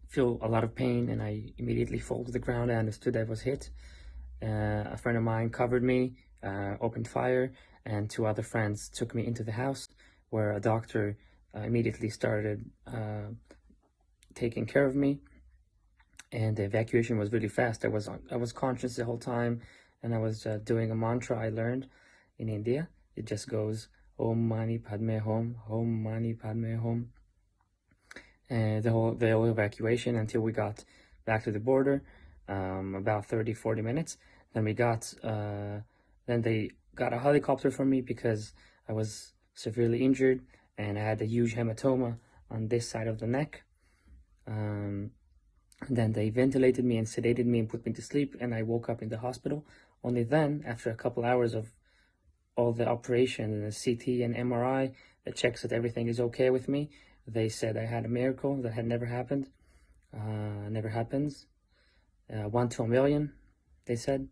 feel a lot of pain, and I immediately fall to the ground. I understood I was hit. A friend of mine covered me, opened fire, and 2 other friends took me into the house, where a doctor immediately started taking care of me. And the evacuation was really fast. I was conscious the whole time, and I was doing a mantra I learned in India. It just goes Om Mani Padme Hum, Om Mani Padme Hum. And the whole evacuation until we got back to the border, about 30-40 minutes. Then they got a helicopter for me because I was severely injured and I had a huge hematoma on this side of the neck. Then they ventilated me and sedated me and put me to sleep, and I woke up in the hospital. Only then, after a couple hours of all the operation and the CT and MRI that checks that everything is okay with me, they said I had a miracle that had never happened. Never happens. 1 to a million, they said,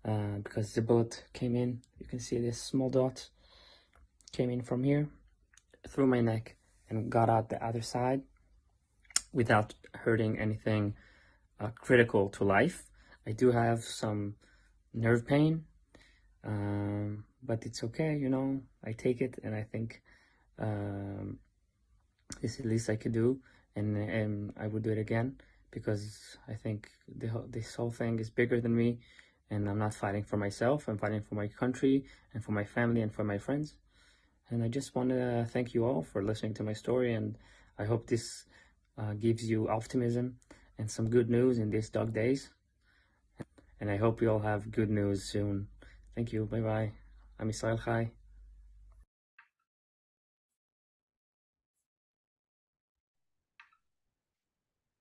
because the bullet came in. You can see this small dot came in from here through my neck and got out the other side without hurting anything critical to life. I do have some nerve pain, but it's okay, you know. I take it, and I think this is the least I could do, and I would do it again, because I think this whole thing is bigger than me, and I'm not fighting for myself. I'm fighting for my country and for my family and for my friends. And I just want to thank you all for listening to my story, and I hope this gives you optimism and some good news in these dark days. And I hope you all have good news soon. Thank you. Bye-bye. I'm Israel Chai.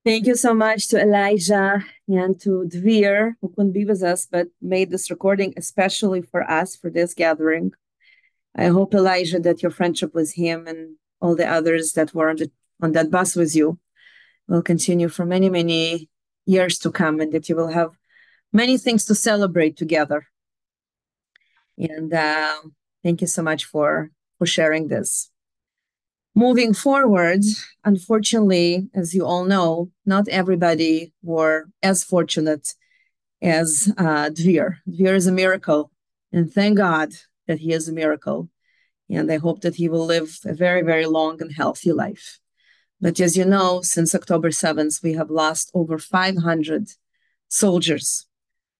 Thank you so much to Elijah and to Dvir, who couldn't be with us, but made this recording especially for us, for this gathering. I hope, Elijah, that your friendship with him and all the others that were on that bus with you will continue for many, many years to come, and that you will have many things to celebrate together. And thank you so much for sharing this. Moving forward, unfortunately, as you all know, not everybody were as fortunate as Dvir. Dvir is a miracle, and thank God that he is a miracle. And I hope that he will live a very, very long and healthy life. But as you know, since October 7th, we have lost over 500 soldiers,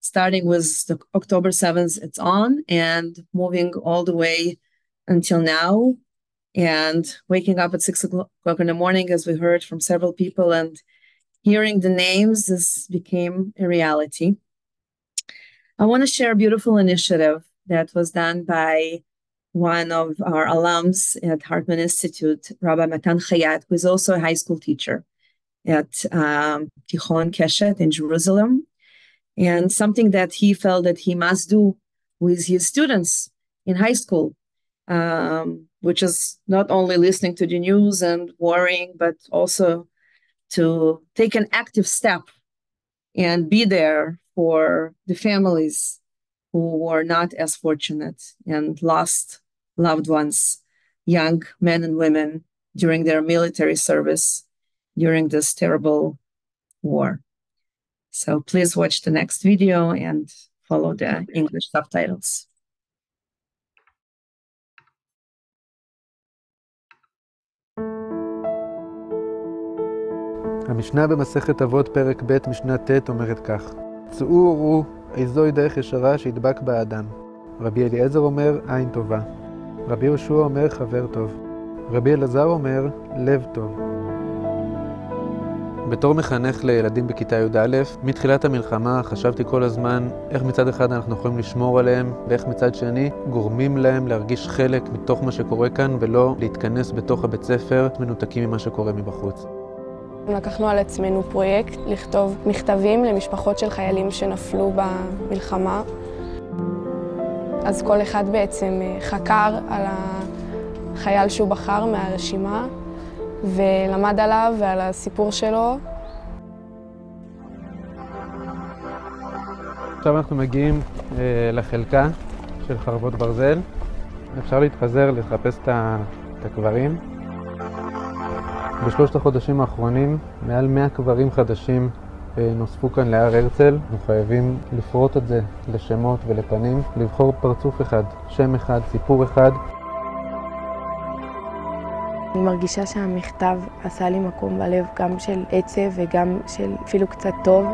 starting with the October 7th, it's on, and moving all the way until now. And waking up at 6 o'clock in the morning, as we heard from several people, and hearing the names, this became a reality. I want to share a beautiful initiative that was done by one of our alums at Hartman Institute, Rabbi Matan Chayat, who is also a high school teacher at Tichon Keshet in Jerusalem, and something that he felt that he must do with his students in high school, which is not only listening to the news and worrying, but also to take an active step and be there for the families who were not as fortunate and lost loved ones, young men and women, during their military service during this terrible war. So please watch the next video and follow the English subtitles. המשנה במסכת אבות פרק ב' משנה ט' אומרת כך: צאו וראו איזוהי דרך ישרה שידבק בה האדם. רבי אליעזר אומר עין טובה. רבי יהושע אומר חבר טוב. רבי אלעזר אומר לב טוב. בתור מחנך לילדים בכיתה י"א, מתחילת המלחמה חשבתי כל הזמן איך מצד אחד אנחנו יכולים לשמור עליהם, ואיך מצד שני גורמים להם להרגיש חלק מתוך מה שקורה כאן, ולא להתכנס בתוך הבית ספר מנותקים ממה שקורה מבחוץ. לקחנו על עצמנו פרויקט לכתוב מכתבים למשפחות של חיילים שנפלו במלחמה. אז כל אחד בעצם חקר על החייל שהוא בחר מהרשימה, ולמד עליו ועל הסיפור שלו. עכשיו אנחנו מגיעים לחלקה של חרבות ברזל. אפשר להתחזר לחפש את הקברים. בשלושת החודשים האחרונים מעל 100 קברים חדשים נוספו כאן להר הרצל. אנחנו חייבים לפרוט את זה לשמות ולפנים, לבחור פרצוף אחד, שם אחד, סיפור אחד. אני מרגישה שהמכתב עשה לי מקום בלב, גם של עצב וגם של אפילו קצת טוב.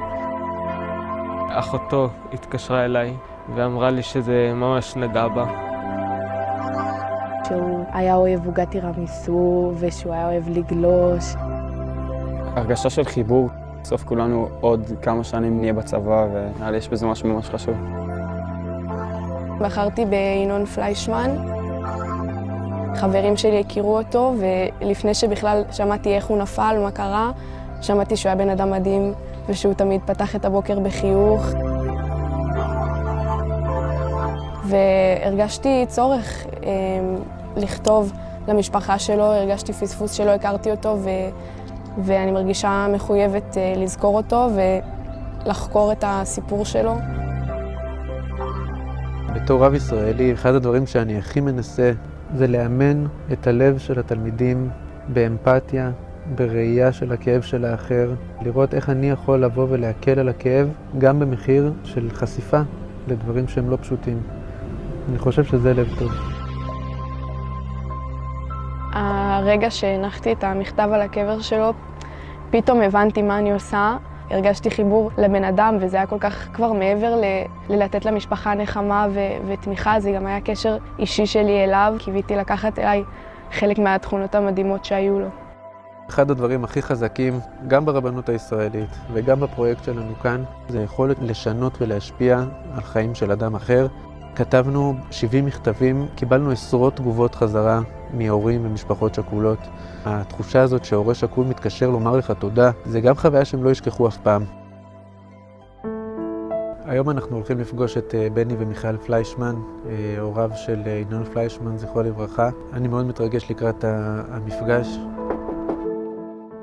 אחותו התקשרה אליי ואמרה לי שזה ממש נגע בה. שהוא היה אוהב עוגת תירמיסו ושהוא היה אוהב לגלוש. הרגשה של חיבור. בסוף כולנו עוד כמה שנים נהיה בצבא, ונראה לי יש בזה משהו ממש חשוב. בחרתי בינון פליישמן. חברים שלי הכירו אותו, ולפני שבכלל שמעתי איך הוא נפל, מה קרה, שמעתי שהוא היה בן אדם מדהים, ושהוא תמיד פתח את הבוקר בחיוך. והרגשתי צורך לכתוב למשפחה שלו, הרגשתי פספוס שלא הכרתי אותו, ואני מרגישה מחויבת לזכור אותו ולחקור את הסיפור שלו. בתור רב ישראלי, אחד הדברים שאני הכי מנסה זה לאמן את הלב של התלמידים באמפתיה, בראייה של הכאב של האחר, לראות איך אני יכול לבוא ולהקל על הכאב, גם במחיר של חשיפה לדברים שהם לא פשוטים. אני חושב שזה לב טוב. הרגע שהנחתי את המכתב על הקבר שלו, פתאום הבנתי מה אני עושה. הרגשתי חיבור לבן אדם, וזה היה כל כך כבר מעבר ללתת למשפחה נחמה ותמיכה. זה גם היה קשר אישי שלי אליו. קיוויתי לקחת אליי חלק מהתכונות המדהימות שהיו לו. אחד הדברים הכי חזקים, גם ברבנות הישראלית וגם בפרויקט שלנו כאן, זה יכולת לשנות ולהשפיע על חיים של אדם אחר. כתבנו 70 מכתבים, קיבלנו עשרות תגובות חזרה מהורים ומשפחות שכולות. התחושה הזאת שההורה שכול מתקשר לומר לך תודה, זה גם חוויה שהם לא ישכחו אף פעם. היום אנחנו הולכים לפגוש את בני ומיכל פליישמן, הוריו של ינון פליישמן, זכרו לברכה. אני מאוד מתרגש לקראת המפגש.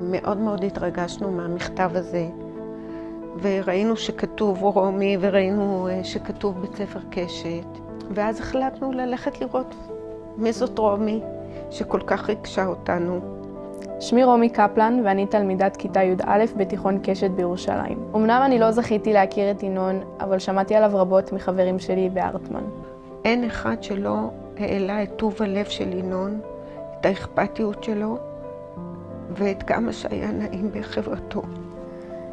מאוד מאוד התרגשנו מהמכתב הזה, וראינו שכתוב רומי, וראינו שכתוב בית ספר קשת, ואז החלטנו ללכת לראות מי זאת רומי, שכל כך ריגשה אותנו. שמי רומי קפלן, ואני תלמידת כיתה י"א בתיכון קשת בירושלים. אמנם אני לא זכיתי להכיר את ינון, אבל שמעתי עליו רבות מחברים שלי בארטמן. אין אחד שלא העלה את טוב הלב של ינון, את האכפתיות שלו, ואת כמה שהיה נעים בחברתו.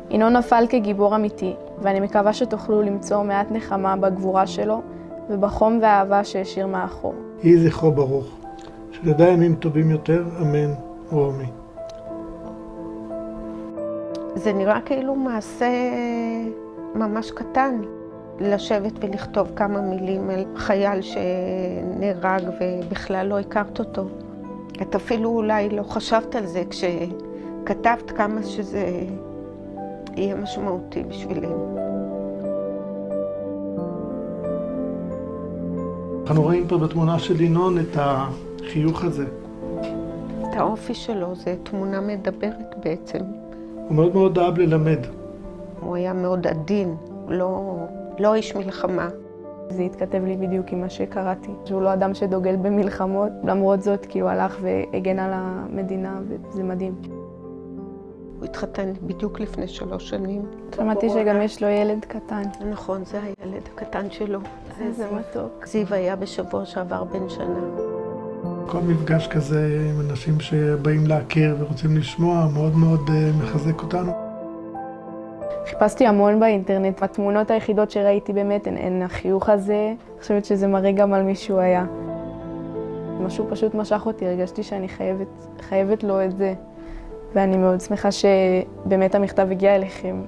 ינון נפל כגיבור אמיתי, ואני מקווה שתוכלו למצוא מעט נחמה בגבורה שלו, ובחום והאהבה שהשאיר מאחור. יהי זכרו ברוך, שתדע ימים טובים יותר, אמן, רומי. זה נראה כאילו מעשה ממש קטן, לשבת ולכתוב כמה מילים על חייל שנהרג ובכלל לא הכרת אותו. את אפילו אולי לא חשבת על זה כשכתבת כמה שזה יהיה משמעותי בשבילנו. אנחנו רואים פה בתמונה של ינון את החיוך הזה. את האופי שלו, זו תמונה מדברת בעצם. הוא מאוד מאוד אהב ללמד. הוא היה מאוד עדין, לא איש מלחמה. זה התכתב לי בדיוק עם מה שקראתי, שהוא לא אדם שדוגל במלחמות, למרות זאת כי הוא הלך והגן על המדינה, וזה מדהים. הוא התחתן בדיוק לפני 3 שנים. שמעתי שגם יש לו ילד קטן. נכון, זה הילד הקטן שלו. איזה מתוק. זיו היה בשבוע שעבר בן שנה. כל מפגש כזה עם אנשים שבאים להכיר ורוצים לשמוע, מאוד מאוד מחזק אותנו. חיפשתי המון באינטרנט, התמונות היחידות שראיתי באמת הן החיוך הזה. אני חושבת שזה מראה גם על מי שהוא היה. משהו פשוט משך אותי, הרגשתי שאני חייבת לו את זה. ואני מאוד שמחה שבאמת המכתב הגיע אליכם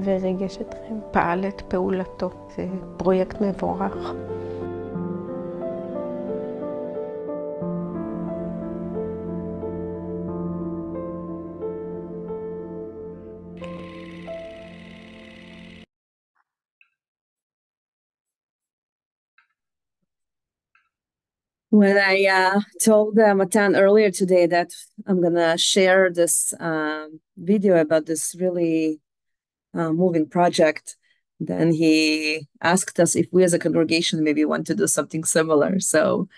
וריגש אתכם. פעל את פעולתו, זה פרויקט מבורך. When I told Matan earlier today that I'm gonna share this video about this really moving project, then he asked us if we as a congregation maybe want to do something similar. So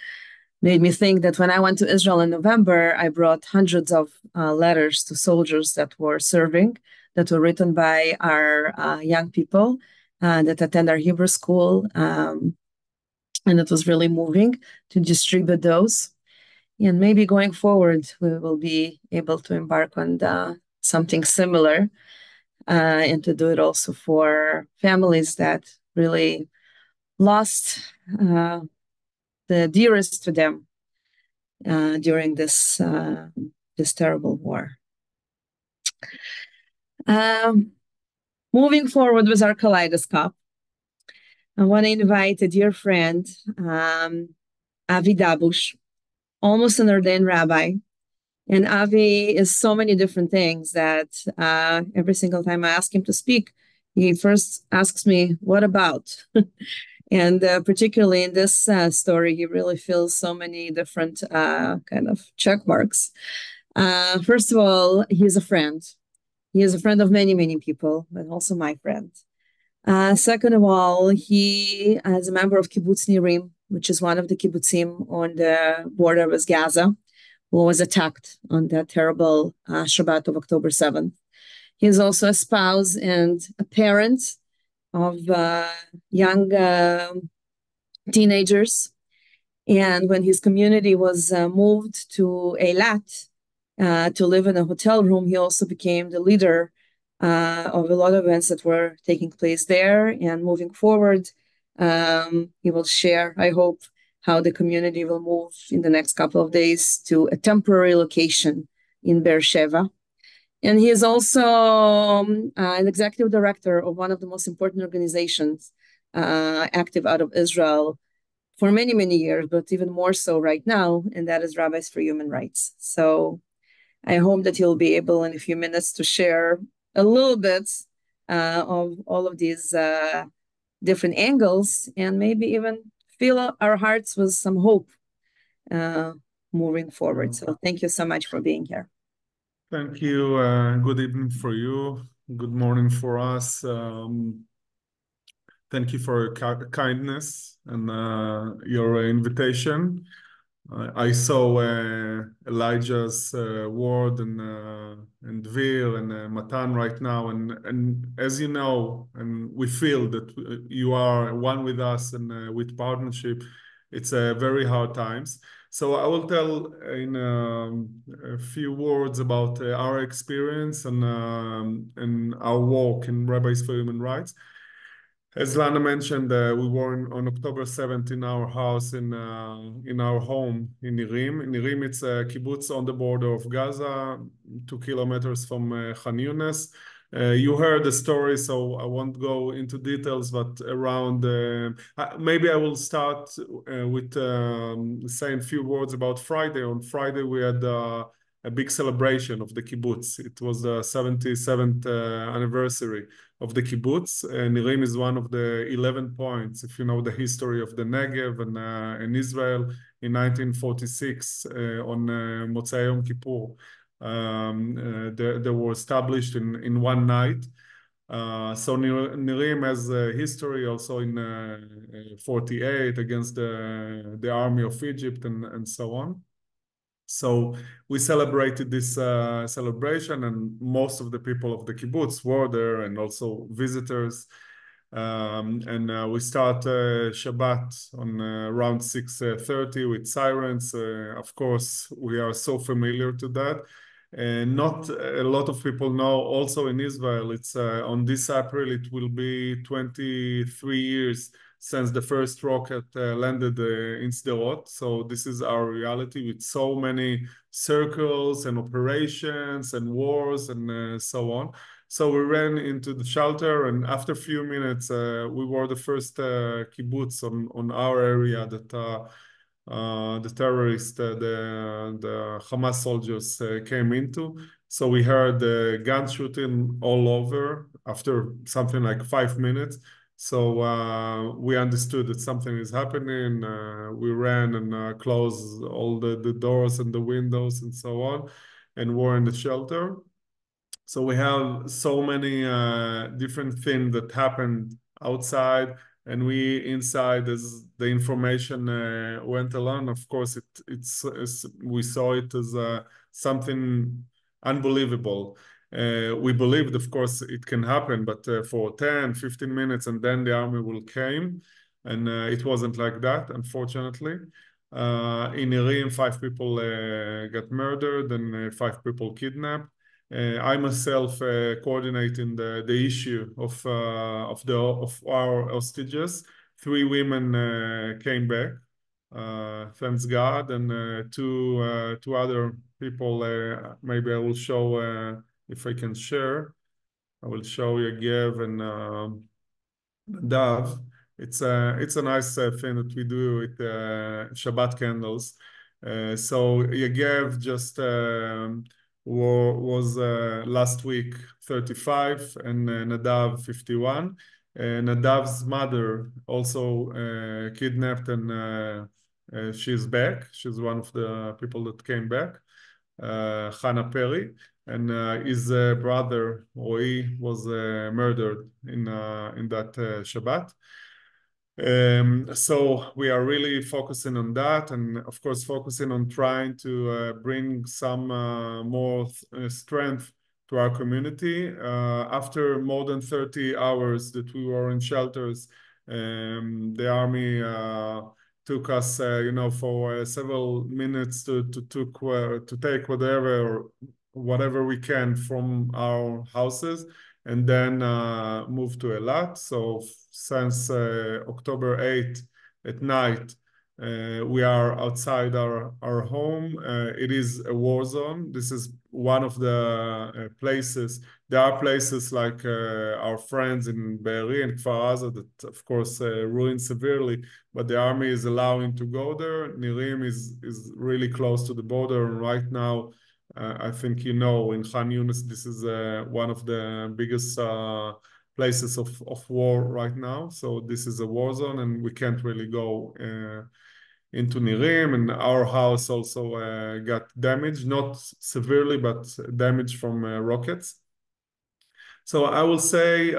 made me think that when I went to Israel in November, I brought hundreds of letters to soldiers that were serving, that were written by our young people that attend our Hebrew school. And it was really moving to distribute those. And maybe going forward, we will be able to embark on something similar and to do it also for families that really lost the dearest to them during this terrible war. Moving forward with our kaleidoscope, I want to invite a dear friend, Avi Dabush, almost an ordained rabbi. And Avi is so many different things that every single time I ask him to speak, he first asks me, what about? And particularly in this story, he really fills so many different kind of check marks. First of all, he's a friend. He is a friend of many, many people, but also my friend. Second of all, he is a member of Kibbutz Nirim, which is one of the kibbutzim on the border with Gaza, who was attacked on that terrible Shabbat of October 7th. He is also a spouse and a parent of young teenagers. And when his community was moved to Eilat to live in a hotel room, he also became the leader of a lot of events that were taking place there. And moving forward, he will share, I hope, how the community will move in the next couple of days to a temporary location in Beersheba. And he is also an executive director of one of the most important organizations active out of Israel for many, many years, but even more so right now, and that is Rabbis for Human Rights. So I hope that he'll be able in a few minutes to share a little bit of all of these different angles and maybe even fill our hearts with some hope moving forward. So thank you so much for being here. Thank you. Good evening for you. Good morning for us. Thank you for your kindness and your invitation. I saw Elijah's word and Dvir and Matan right now, and as you know, and we feel that you are one with us and with partnership. It's very hard times. So I will tell in a few words about our experience and our work in Rabbis for Human Rights. As Lana mentioned, we were on October 7th in our house in our home in Nirim. Nirim, it's a kibbutz on the border of Gaza, 2 kilometers from Khan Yunis. You heard the story, so I won't go into details, but around maybe I will start with saying a few words about Friday. On Friday, we had a big celebration of the kibbutz. It was the 77th anniversary of the kibbutz. Nirim is one of the 11 points, if you know the history of the Negev and in Israel in 1946 on Motzei Yom Kippur. They were established in one night. So Nirim has a history also in 48 against the army of Egypt and so on. So we celebrated this celebration, and most of the people of the kibbutz were there, and also visitors. And we start Shabbat on around 6:30 with sirens. Of course, we are so familiar to that. Not a lot of people know. Also in Israel, it's on this April, it will be 23 years since the first rocket landed in Sderot. So this is our reality with so many circles and operations and wars and so on. So we ran into the shelter, and after a few minutes, we were the first kibbutz on our area that the terrorists, the Hamas soldiers came into. So we heard gun shooting all over after something like 5 minutes. So we understood that something is happening. We ran and closed all the doors and the windows and so on, and were in the shelter. So we have so many different things that happened outside, and we inside, as the information went along. Of course, we saw it as something unbelievable. We believed, of course, it can happen, but for 10, 15 minutes, and then the army will came, and it wasn't like that, unfortunately. In Irim, 5 people got murdered and 5 people kidnapped. I myself coordinating the issue of our hostages. 3 women came back, thanks God, and two other people. Maybe I will show if I can share. I will show Yegev and Dav. It's a nice thing that we do with Shabbat candles. So Yegev just was last week 35, and Nadav 51. Nadav's mother also kidnapped, and she's back. She's one of the people that came back, Hannah Perry. And his brother, Roy, was murdered in that Shabbat. So we are really focusing on that, and of course focusing on trying to bring some more strength to our community. After more than 30 hours that we were in shelters, the army took us, for several minutes to take whatever we can from our houses, and then move to Eilat. So since October 8th at night, we are outside our home. It is a war zone. This is one of the places. There are places like our friends in Be'eri and Kfar Aza that, of course, ruined severely, but the army is allowing to go there. Nirim is really close to the border, and right now, I think in Khan Yunis, this is one of the biggest places of war right now. So this is a war zone, and we can't really go into Nirim. And our house also got damaged, not severely, but damaged from rockets. So I will say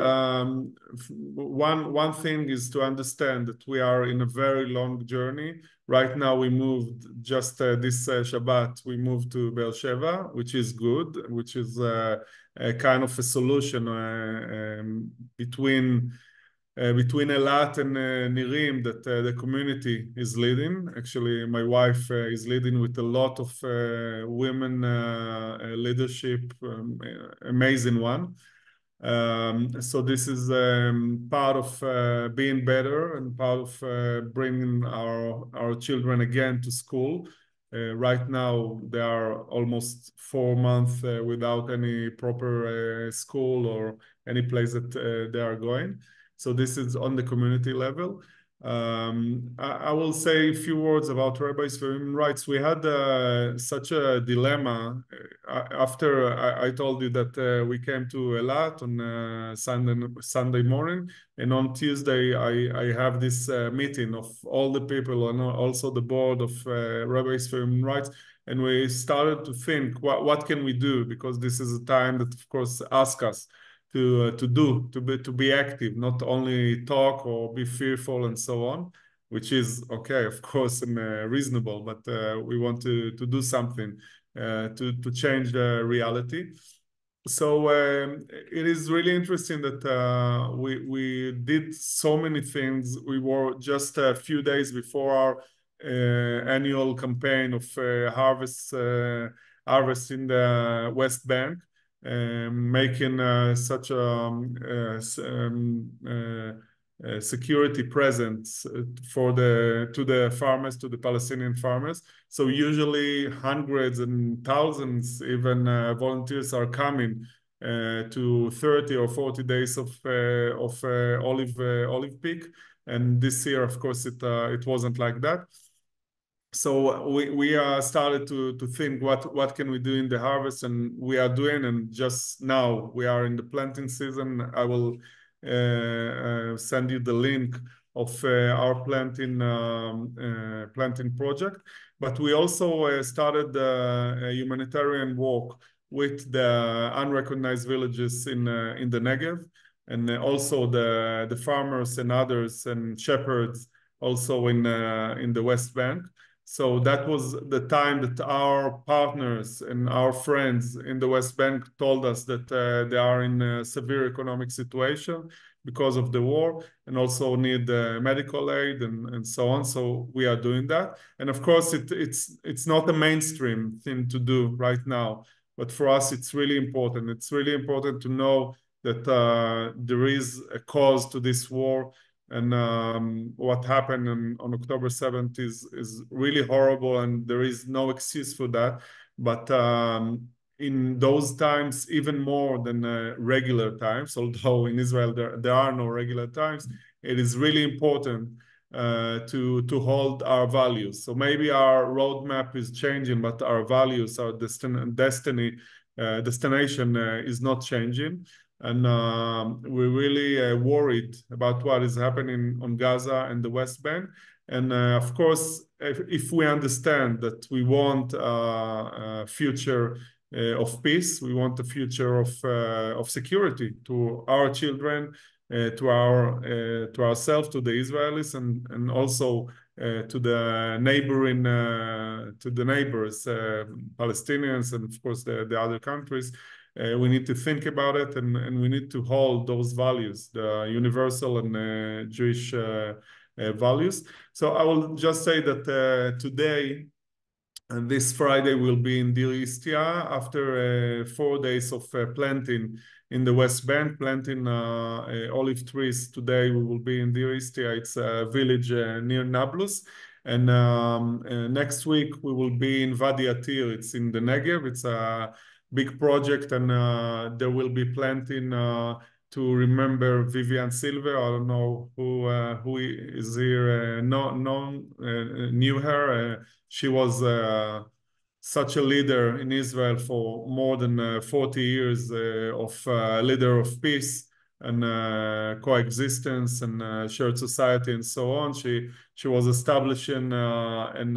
one thing is to understand that we are in a very long journey. Right now, we moved just this Shabbat, we moved to Beersheba, which is good, which is a kind of a solution between Eilat and Nirim that the community is leading. Actually, my wife is leading with a lot of women leadership, amazing one. So this is part of being better and part of bringing our children again to school. Right now, they are almost 4 months without any proper school or any place that they are going. So this is on the community level. I will say a few words about Rabbis for Human Rights. We had such a dilemma after I told you that we came to Eilat on Sunday morning, and on Tuesday I have this meeting of all the people and also the board of Rabbis for Human Rights, and we started to think what can we do, because this is a time that of course asks us to be active, not only talk or be fearful and so on, which is okay, of course, and reasonable, but we want to do something to change the reality. So it is really interesting that we did so many things. We were just a few days before our annual campaign of harvest in the West Bank, making such security presence to the farmers, to the Palestinian farmers. So usually hundreds and thousands, even volunteers are coming to 30 or 40 days of olive peak. And this year, of course, it wasn't like that. So we started to think what can we do in the harvest, and we are doing. And just now we are in the planting season. I will send you the link of our planting project. But we also started a humanitarian walk with the unrecognized villages in the Negev, and also the farmers and others and shepherds also in the West Bank. So that was the time that our partners and our friends in the West Bank told us that they are in a severe economic situation because of the war, and also need medical aid and so on. So we are doing that. And of course, it's not a mainstream thing to do right now, but for us, it's really important. It's really important to know that there is a cause to this war. And what happened on October 7th is really horrible, and there is no excuse for that. But in those times, even more than regular times, although in Israel there are no regular times, it is really important to hold our values. So maybe our roadmap is changing, but our values, our destination is not changing. And we're really worried about what is happening on Gaza and the West Bank. And of course, if we understand that we want a future of peace, we want a future of security to our children, to ourselves, to the Israelis, and also to the neighbors, Palestinians, and of course the other countries. We need to think about it, and we need to hold those values, the universal and Jewish values. So I will just say that today, and this Friday, we'll be in Deir Istia after 4 days of planting in the West Bank, planting olive trees. Today we will be in Deir Istia. It's a village near Nablus. And next week we will be in Wadi Atir. It's in the Negev. It's a big project, and there will be planting to remember Vivian Silver. I don't know who is here knew her. She was such a leader in Israel for more than 40 years of leader of peace and coexistence and shared society and so on. She was establishing and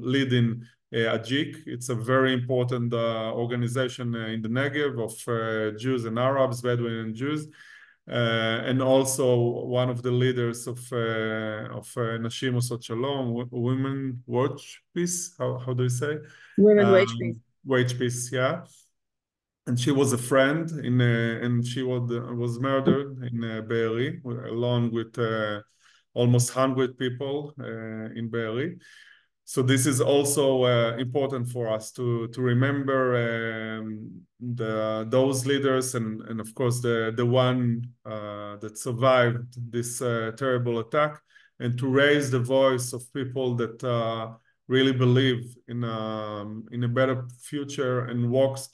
leading Ajik. It's a very important organization in the Negev of Jews and Arabs, Bedouin and Jews, and also one of the leaders of Nashim Osot Shalom, Women Watch Peace. How do you say? Women Wage Peace. Wage Peace, yeah. And she was a friend and she was murdered in Be'eri, along with almost 100 people in Be'eri. So this is also important for us to remember those leaders and of course the one that survived this terrible attack, and to raise the voice of people that really believe in a better future and walks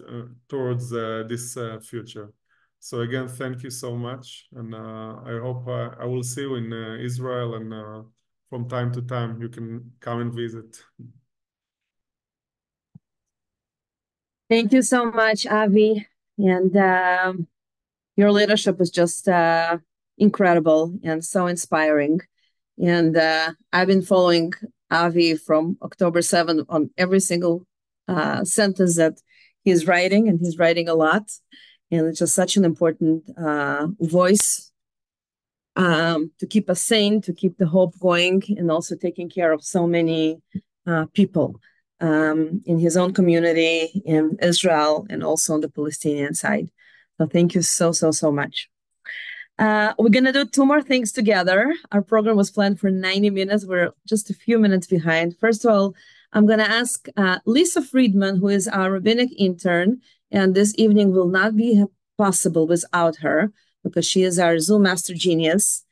towards this future. So again, thank you so much, and I hope I will see you in Israel, and from time to time you can come and visit. Thank you so much, Avi, and your leadership was just incredible and so inspiring. And I've been following Avi from October 7th on every single sentence that he's writing, and he's writing a lot. And it's just such an important voice to keep us sane, to keep the hope going, and also taking care of so many people in his own community, in Israel, and also on the Palestinian side. So thank you so much. We're going to do 2 more things together. Our program was planned for 90 minutes. We're just a few minutes behind. First of all, I'm going to ask Lisa Friedman, who is our rabbinic intern, and this evening will not be possible without her because she is our Zoom master genius.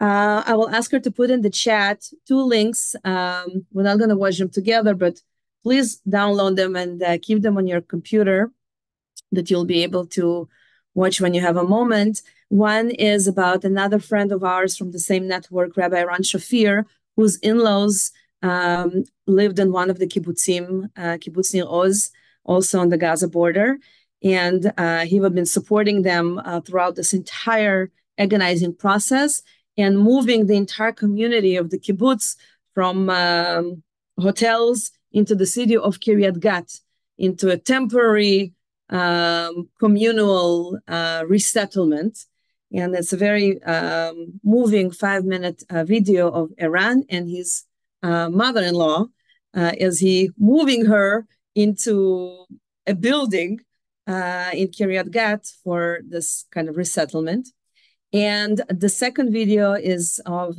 I will ask her to put in the chat 2 links. We're not going to watch them together, but please download them and keep them on your computer that you'll be able to watch when you have a moment. One is about another friend of ours from the same network, Rabbi Ran Shafir, whose in-laws lived in one of the kibbutzim, Kibbutz Nir Oz, also on the Gaza border. And he had been supporting them throughout this entire agonizing process and moving the entire community of the kibbutz from hotels into the city of Kiryat Gat, into a temporary communal resettlement. And it's a very moving 5-minute video of Eran and his mother-in-law as he moving her into a building in Kiryat Gat for this kind of resettlement. And the second video is of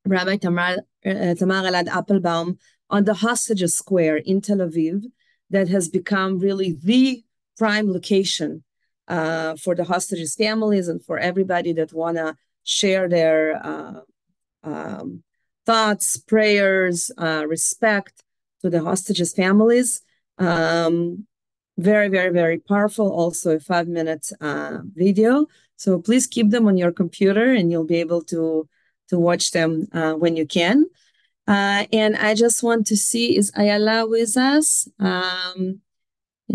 Rabbi Tamar Elad Appelbaum on the Hostages Square in Tel Aviv, that has become really the prime location for the hostages' families and for everybody that want to share their thoughts, prayers, respect to the hostages' families. Very, very, very powerful. Also a 5-minute video. So please keep them on your computer and you'll be able to watch them when you can. And I just want to see, is Ayala with us? A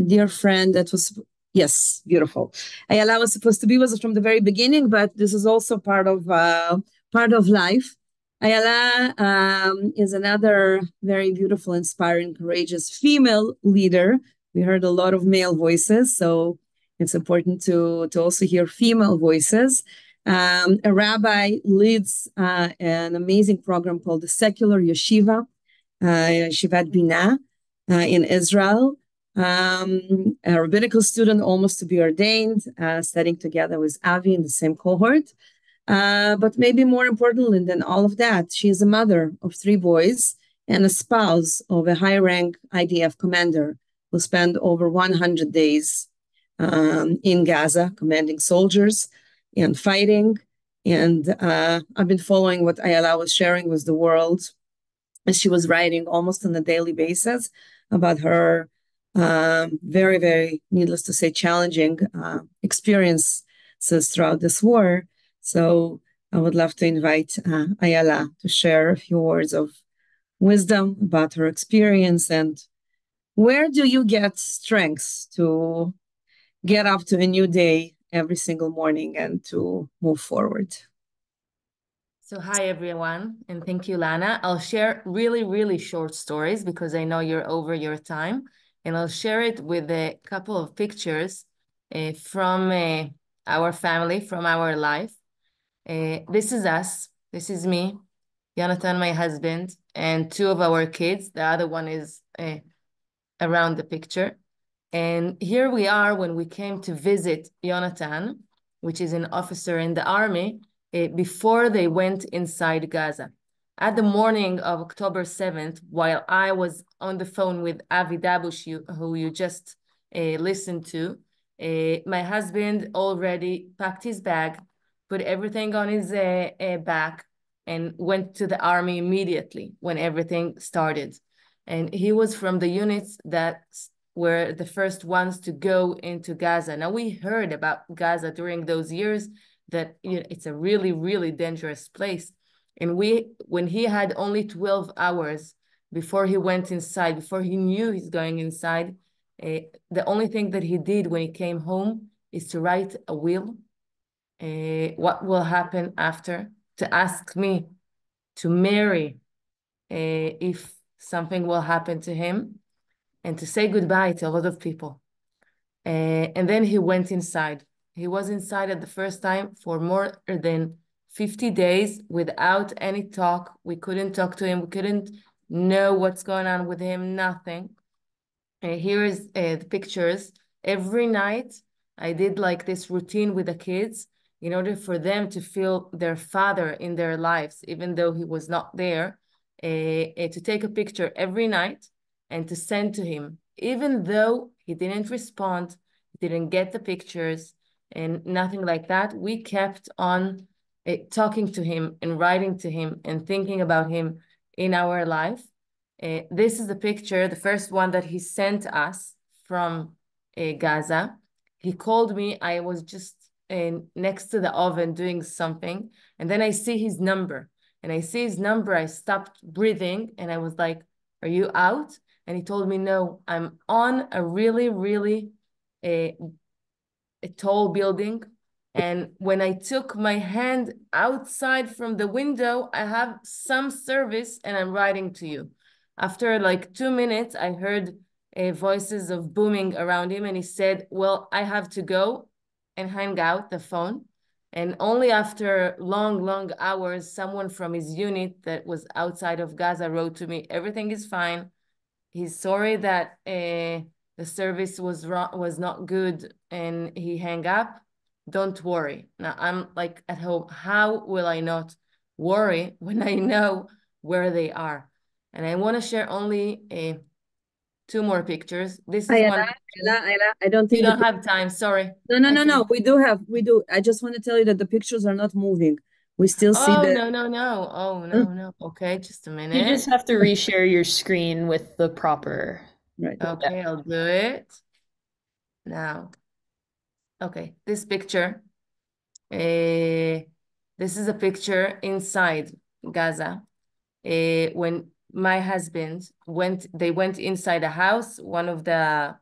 dear friend that was, yes, beautiful. Ayala was supposed to be with us from the very beginning, but this is also part of life. Ayala is another very beautiful, inspiring, courageous female leader. We heard a lot of male voices, so it's important to also hear female voices. A rabbi leads an amazing program called the Secular Yeshiva, Yeshivat Binah in Israel. A rabbinical student, almost to be ordained, studying together with Avi in the same cohort. But maybe more importantly than all of that, she is a mother of 3 boys and a spouse of a high-rank IDF commander who spent over 100 days in Gaza, commanding soldiers and fighting. And I've been following what Ayala was sharing with the world as she was writing almost on a daily basis about her very, very, needless to say, challenging experiences throughout this war. So I would love to invite Ayala to share a few words of wisdom about her experience and where do you get strength to get up to a new day every single morning and to move forward. So hi, everyone, and thank you, Lana. I'll share really, really short stories because I know you're over your time, and I'll share it with a couple of pictures from our family, from our life. This is us. This is me, Jonathan, my husband, and 2 of our kids. The other one is around the picture. And here we are when we came to visit Jonathan, which is an officer in the army, before they went inside Gaza. At the morning of October 7th, while I was on the phone with Avi Dabush, who you just listened to, my husband already packed his bag, put everything on his back, and went to the army immediately when everything started. And he was from the units that were the first ones to go into Gaza. Now, we heard about Gaza during those years that it's a really, really dangerous place. And when he had only 12 hours before he went inside, before he knew he's going inside, the only thing that he did when he came home is to write a will. What will happen after? To ask me to marry if something will happen to him, and to say goodbye to a lot of people. And then he went inside. He was inside at the first time for more than 50 days without any talk. We couldn't talk to him. We couldn't know what's going on with him, nothing. Here is the pictures. Every night, I did like this routine with the kids in order for them to feel their father in their lives, even though he was not there, to take a picture every night and to send to him, even though he didn't respond, he didn't get the pictures and nothing like that. We kept on talking to him and writing to him and thinking about him in our life. This is the picture, the first one that he sent us from Gaza. He called me. I was just next to the oven doing something, and then I see his number. And I see his number, I stopped breathing, and I was like, "Are you out?" And he told me, "No, I'm on a really, really a tall building. And when I took my hand outside from the window, I have some service and I'm writing to you." After like 2 minutes, I heard voices of booming around him, and he said, "Well, I have to go," and hang out the phone. And only after long, long hours, someone from his unit that was outside of Gaza wrote to me, "Everything is fine. He's sorry that the service was wrong, was not good," and he hang up. "Don't worry." Now I'm like at home. How will I not worry when I know where they are? And I want to share only 2 more pictures. This is one. I don't think you don't have time. Sorry. No. We do. I just want to tell you that the pictures are not moving. We still see the. No. Oh, no. Okay, just a minute. You just have to reshare your screen with the proper. Right. Okay, I'll do it now. Okay, this picture. This is a picture inside Gaza. When my husband they went inside a house, one of the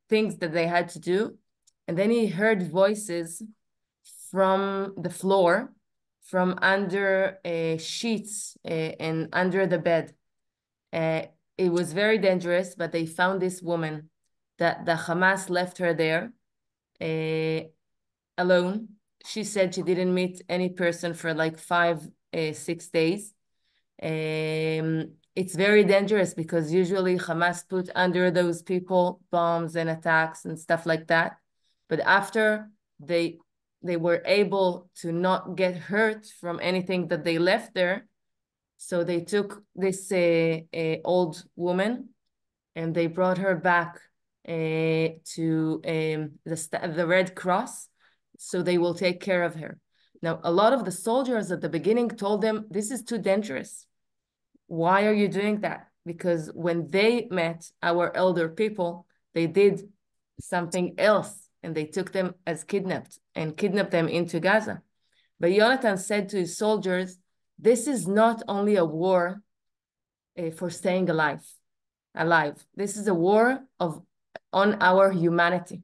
things that they had to do, and then he heard voices from the floor, from under sheets and under the bed. It was very dangerous, but they found this woman that the Hamas left her there alone. She said she didn't meet any person for like 5-6 days. It's very dangerous because usually Hamas put under those people bombs and attacks and stuff like that. But after they were able to not get hurt from anything that they left there, so they took this old woman and they brought her back to the Red Cross, so they will take care of her. Now, a lot of the soldiers at the beginning told them, "This is too dangerous. Why are you doing that?" Because when they met our elder people, they did something else and they took them as kidnapped them into Gaza. But Yonatan said to his soldiers, "This is not only a war for staying alive. This is a war on our humanity,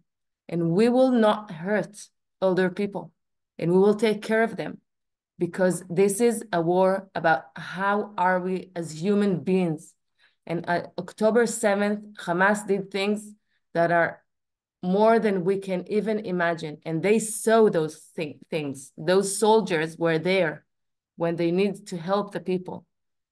and we will not hurt older people, and we will take care of them, because this is a war about how are we as human beings." And October 7th, Hamas did things that are more than we can even imagine. And they saw those things. Those soldiers were there when they need to help the people.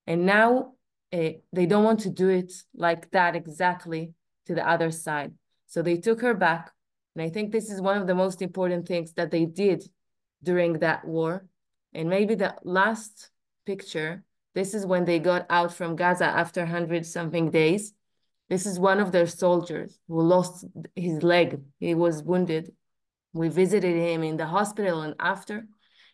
And now they don't want to do it like that exactly to the other side. So they took her back. And I think this is one of the most important things that they did during that war. And maybe the last picture, this is when they got out from Gaza after 100-something days. This is one of their soldiers who lost his leg. He was wounded. We visited him in the hospital and after.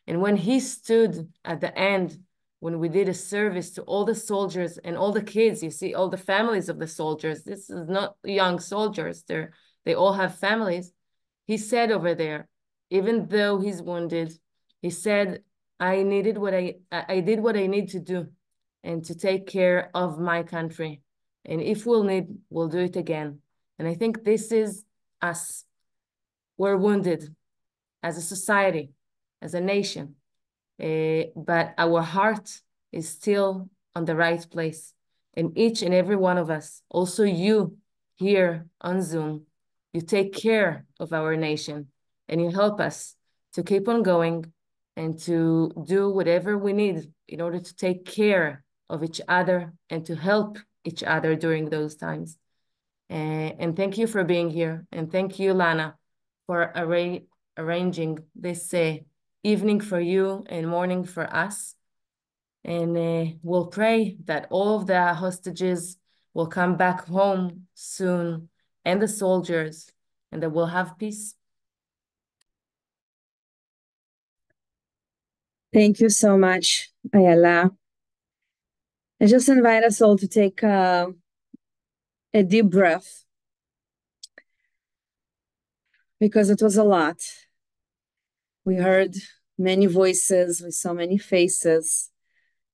And when he stood at the end, when we did a service to all the soldiers and all the kids, you see all the families of the soldiers. This is not young soldiers. They all have families. He said over there, even though he's wounded, he said, I did what I need to do and to take care of my country. And if we'll need, we'll do it again. And I think this is us. We're wounded as a society, as a nation. But our heart is still on the right place. And each and every one of us, also you here on Zoom, you take care of our nation and you help us to keep on going and to do whatever we need in order to take care of each other and to help each other during those times. And thank you for being here. And thank you, Lana, for arranging this evening for you and morning for us. And we'll pray that all of the hostages will come back home soon, and the soldiers, and that we'll have peace. Thank you so much, Ayala. I just invite us all to take a deep breath, because it was a lot. We heard many voices, we saw many faces.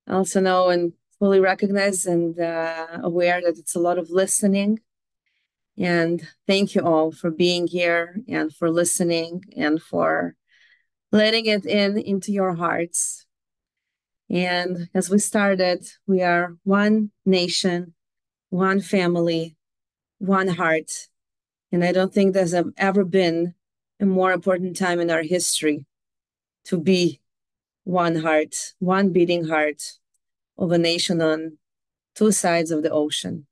I also know and fully recognize and aware that it's a lot of listening. And thank you all for being here and for listening and for letting it into your hearts. And as we started, we are one nation, one family, one heart. And I don't think there's ever been a more important time in our history to be one heart, one beating heart of a nation on two sides of the ocean.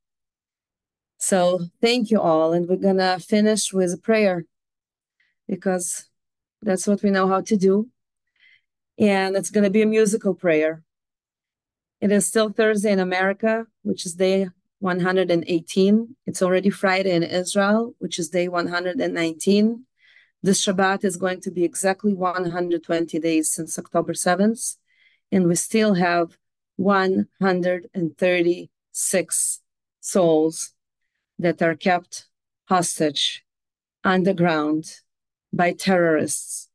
So thank you all. And we're going to finish with a prayer, because that's what we know how to do. And it's going to be a musical prayer. It is still Thursday in America, which is day 118. It's already Friday in Israel, which is day 119. This Shabbat is going to be exactly 120 days since October 7th. And we still have 136 souls that are kept hostage underground by terrorists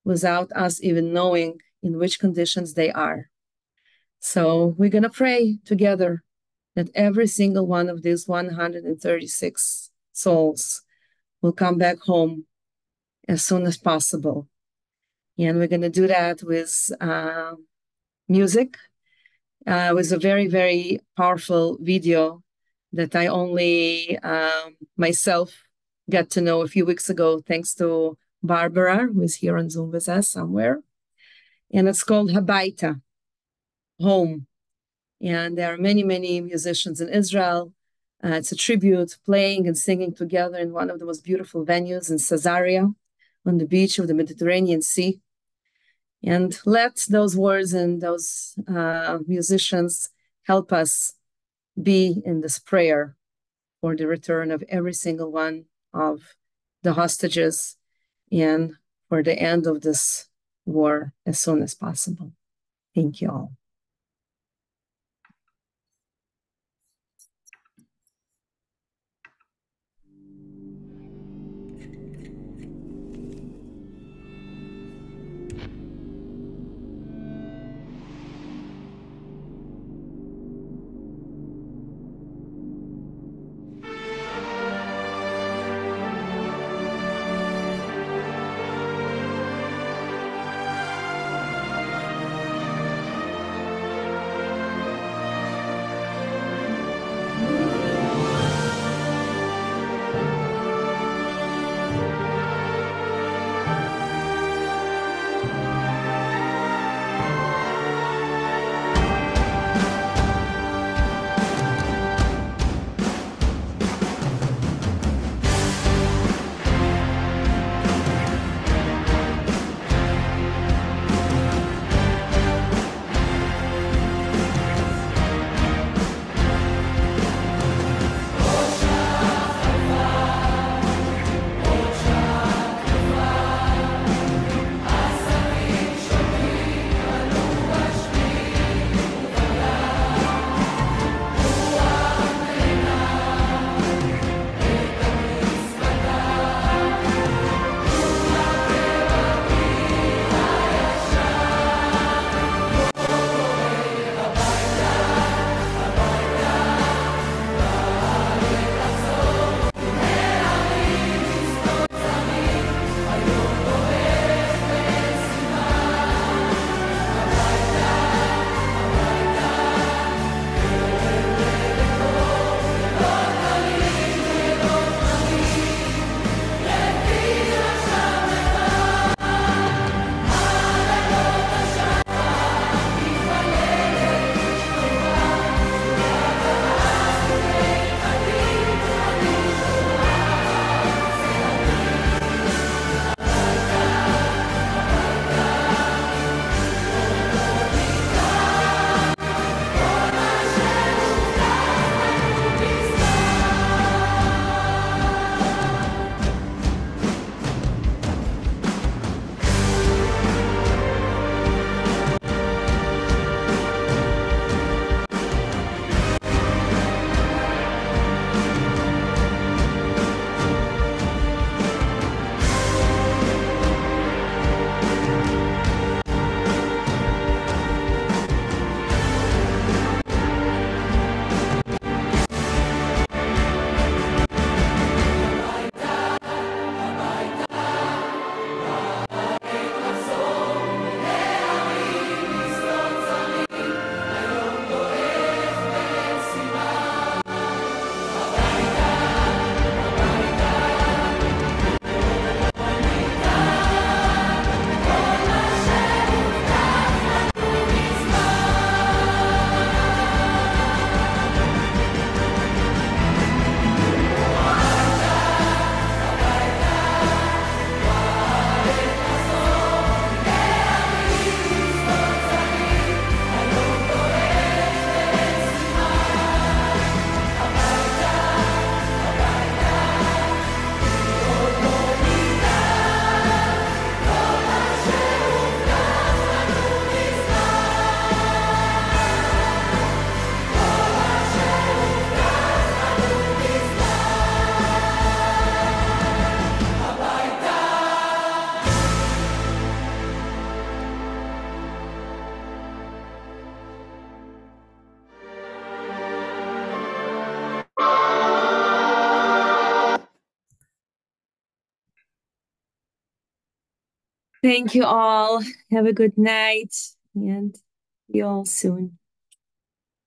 without us even knowing in which conditions they are. So we're going to pray together that every single one of these 136 souls will come back home as soon as possible. And we're going to do that with music, with a very, very powerful video that I only myself got to know a few weeks ago, thanks to Barbara, who is here on Zoom with us somewhere. And it's called Habaita, Home. And there are many, many musicians in Israel. It's a tribute, playing and singing together in one of the most beautiful venues in Caesarea, on the beach of the Mediterranean Sea. And let those words and those musicians help us be in this prayer for the return of every single one of the hostages and for the end of this war as soon as possible. Thank you all. Thank you all. Have a good night and see you all soon.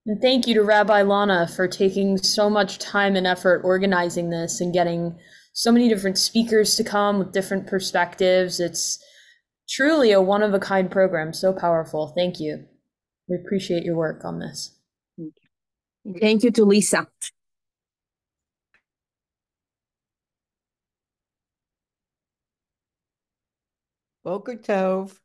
And thank you to Rabbi Lana for taking so much time and effort organizing this and getting so many different speakers to come with different perspectives. It's truly a one-of-a-kind program, so powerful. Thank you. We appreciate your work on this. Thank you to Lisa. Boker Tov.